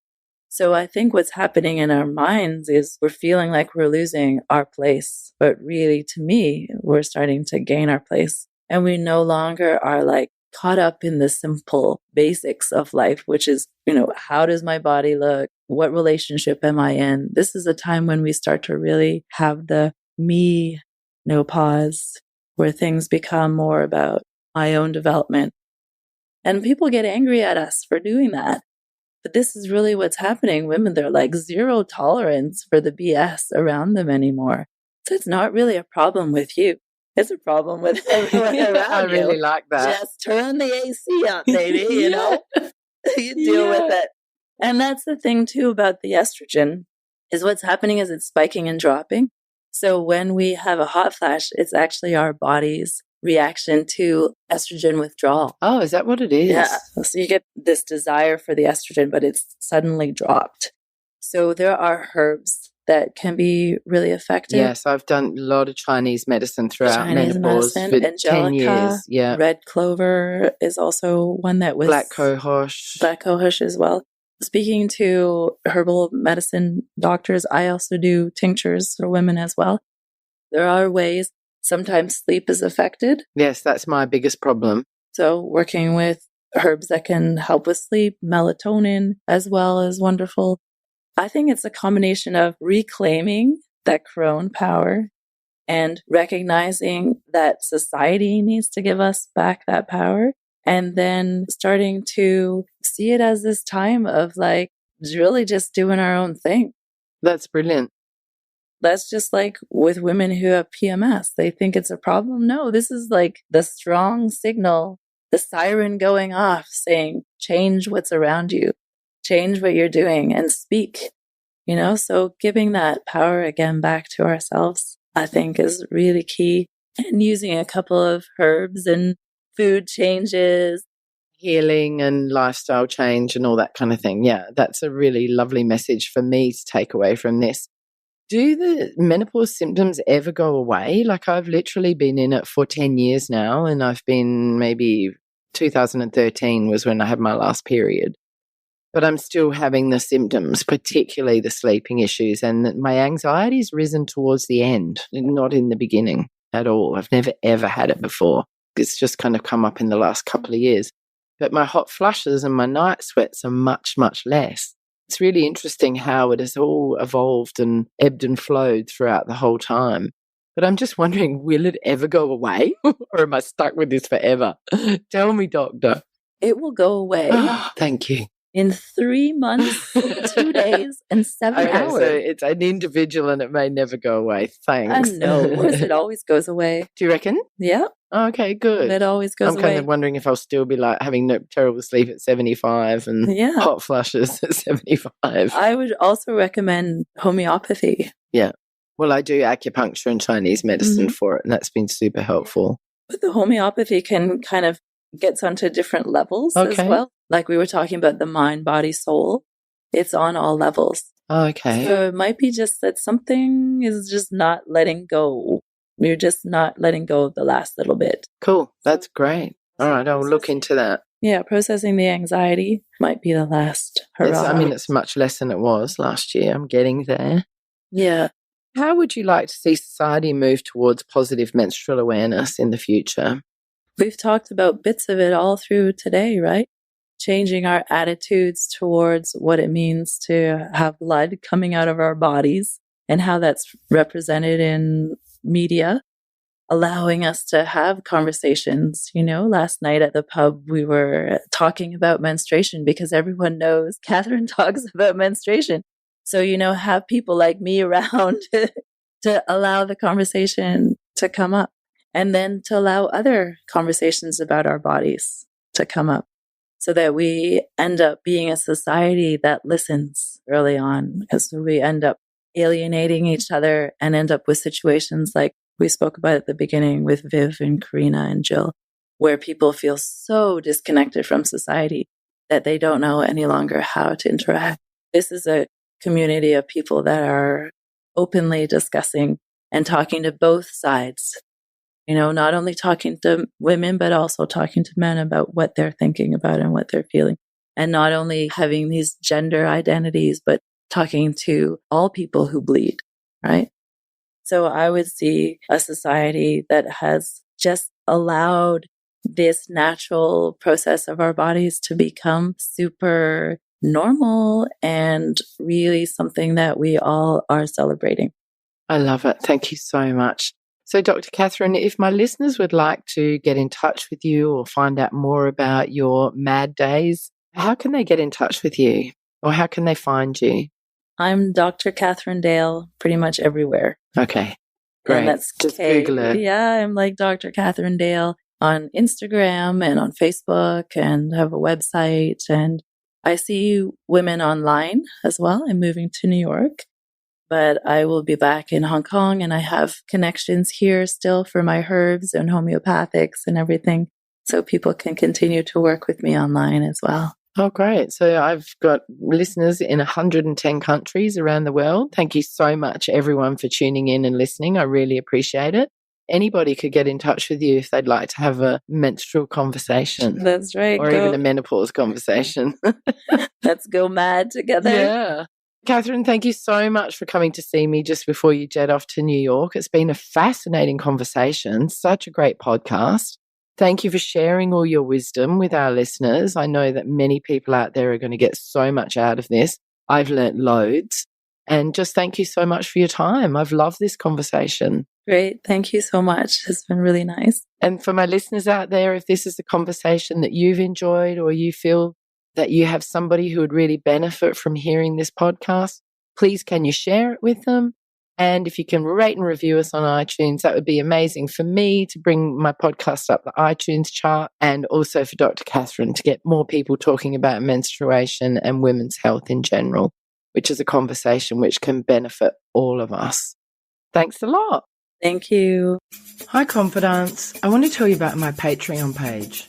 So I think what's happening in our minds is we're feeling like we're losing our place. But really, to me, we're starting to gain our place. And we no longer are caught up in the simple basics of life, which is, how does my body look? What relationship am I in? This is a time when we start to really have the me, no pause, where things become more about my own development. And people get angry at us for doing that. But this is really what's happening. Women, they're zero tolerance for the BS around them anymore. So it's not really a problem with you. It's a problem with everyone around you. I really like that. Just turn the AC on, baby, you deal with it. And that's the thing too about the estrogen is what's happening is it's spiking and dropping. So when we have a hot flash, it's actually our body's reaction to estrogen withdrawal. Oh, is that what it is? Yeah. So you get this desire for the estrogen, but it's suddenly dropped. So there are herbs that can be really effective. Yes, I've done a lot of Chinese medicine throughout Chinese menopause medicine, for Angelica, 10 years. Yeah. red clover is also one that was... Black cohosh. Black cohosh as well. Speaking to herbal medicine doctors, I also do tinctures for women as well. There are ways. Sometimes sleep is affected. Yes, that's my biggest problem. So working with herbs that can help with sleep, melatonin as well is wonderful. I think it's a combination of reclaiming that crone power and recognizing that society needs to give us back that power, and then starting to see it as this time of like really just doing our own thing. That's brilliant. That's just like with women who have PMS. They think it's a problem. No, this is like the strong signal, the siren going off saying, change what's around you, change what you're doing and speak, you know? So giving that power again back to ourselves, I think is really key. And using a couple of herbs and food changes, healing and lifestyle change and all that kind of thing. Yeah, that's a really lovely message for me to take away from this. Do the menopause symptoms ever go away? Like I've literally been in it for 10 years now, and I've been maybe 2013 was when I had my last period. But I'm still having the symptoms, particularly the sleeping issues, and my anxiety's risen towards the end, not in the beginning at all. I've never ever had it before. It's just kind of come up in the last couple of years. But my hot flushes and my night sweats are much, much less. It's really interesting how it has all evolved and ebbed and flowed throughout the whole time. But I'm just wondering, will it ever go away? Or am I stuck with this forever? Tell me, doctor. it will go away Thank you. in 3 months, 2 days, and 7 Okay, hours. so it's an individual and it may never go away. Thanks. And no, of course, it always goes away. Do you reckon? Yeah, Okay, good. it always goes I'm away. kind of wondering if I'll still be like having terrible sleep at 75 and Yeah. hot flushes at 75. I would also recommend homeopathy. Well, I do acupuncture and Chinese medicine for it, and that's been super helpful. But the homeopathy can kind of gets onto different levels as Okay. well. Like we were talking about the mind, body, soul. It's on all levels. Okay. So it might be just that something is just not letting go. You're just not letting go of the last little bit. Cool. That's great. All right, I'll look into that. Yeah, processing the anxiety might be the last hurrah. It's much less than it was last year. I'm getting there. Yeah. How would you like to see society move towards positive menstrual awareness in the future? We've talked about bits of it all through today, right? Changing our attitudes towards what it means to have blood coming out of our bodies and how that's represented in media, allowing us to have conversations. You know, last night at the pub, we were talking about menstruation because everyone knows Katherine talks about menstruation. So, you know, have people like me around to allow the conversation to come up, and then to allow other conversations about our bodies to come up, so that we end up being a society that listens early on, because we end up alienating each other and end up with situations like we spoke about at the beginning with Viv and Karina and Jill, where people feel so disconnected from society that they don't know any longer how to interact. This is a community of people that are openly discussing and talking to both sides. You know, not only talking to women, but also talking to men about what they're thinking about and what they're feeling. And not only having these gender identities, but talking to all people who bleed, right? So I would see a society that has just allowed this natural process of our bodies to become super normal and really something that we all are celebrating. I love it. Thank you so much. So, Dr. Katherine, if my listeners would like to get in touch with you or find out more about your mad days, how can they get in touch with you, or how can they find you? I'm Dr. Katherine Dale pretty much everywhere. Okay, great. And that's just K. Google it. Yeah, I'm like Dr. Katherine Dale on Instagram and on Facebook, and have a website. And I see women online as well. I'm moving to New York. but I will be back in Hong Kong and I have connections here still for my herbs and homeopathics and everything. So people can continue to work with me online as well. Oh, great. So I've got listeners in 110 countries around the world. Thank you so much, everyone, for tuning in and listening. I really appreciate it. Anybody could get in touch with you if they'd like to have a menstrual conversation. That's right. Or even a menopause conversation. Let's go mad together. Yeah. Katherine, thank you so much for coming to see me just before you jet off to New York. It's been a fascinating conversation, such a great podcast. Thank you for sharing all your wisdom with our listeners. I know that many people out there are going to get so much out of this. I've learnt loads. And just thank you so much for your time. I've loved this conversation. Great. Thank you so much. It's been really nice. And for my listeners out there, if this is a conversation that you've enjoyed or you feel that you have somebody who would really benefit from hearing this podcast, please can you share it with them? And if you can rate and review us on iTunes, that would be amazing for me to bring my podcast up the iTunes chart, and also for Dr. Katherine to get more people talking about menstruation and women's health in general, which is a conversation which can benefit all of us. Thanks a lot. Thank you. Hi, Confidants. I want to tell you about my Patreon page.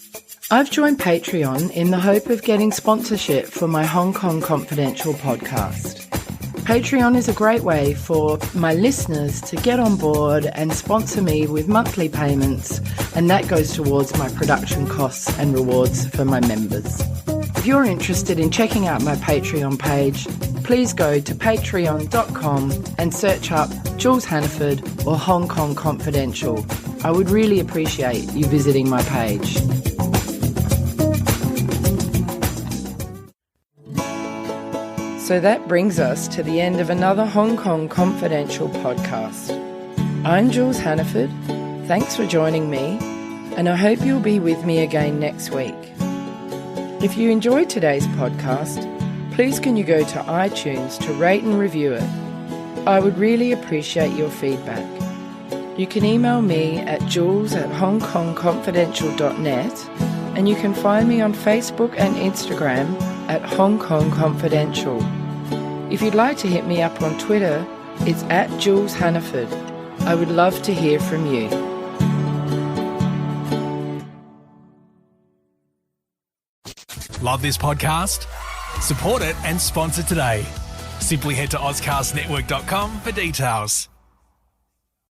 I've joined Patreon in the hope of getting sponsorship for my Hong Kong Confidential podcast. Patreon is a great way for my listeners to get on board and sponsor me with monthly payments, and that goes towards my production costs and rewards for my members. If you're interested in checking out my Patreon page, please go to patreon.com and search up Jules Hannaford or Hong Kong Confidential. I would really appreciate you visiting my page. So that brings us to the end of another Hong Kong Confidential podcast. I'm Jules Hannaford. Thanks for joining me, and I hope you'll be with me again next week. If you enjoyed today's podcast, please can you go to iTunes to rate and review it. I would really appreciate your feedback. You can email me at jules@hongkongconfidential.net, and you can find me on Facebook and Instagram at Hong Kong Confidential. If you'd like to hit me up on Twitter, it's at Jules Hannaford. I would love to hear from you. Love this podcast? Support it and sponsor today. Simply head to ozcastnetwork.com for details.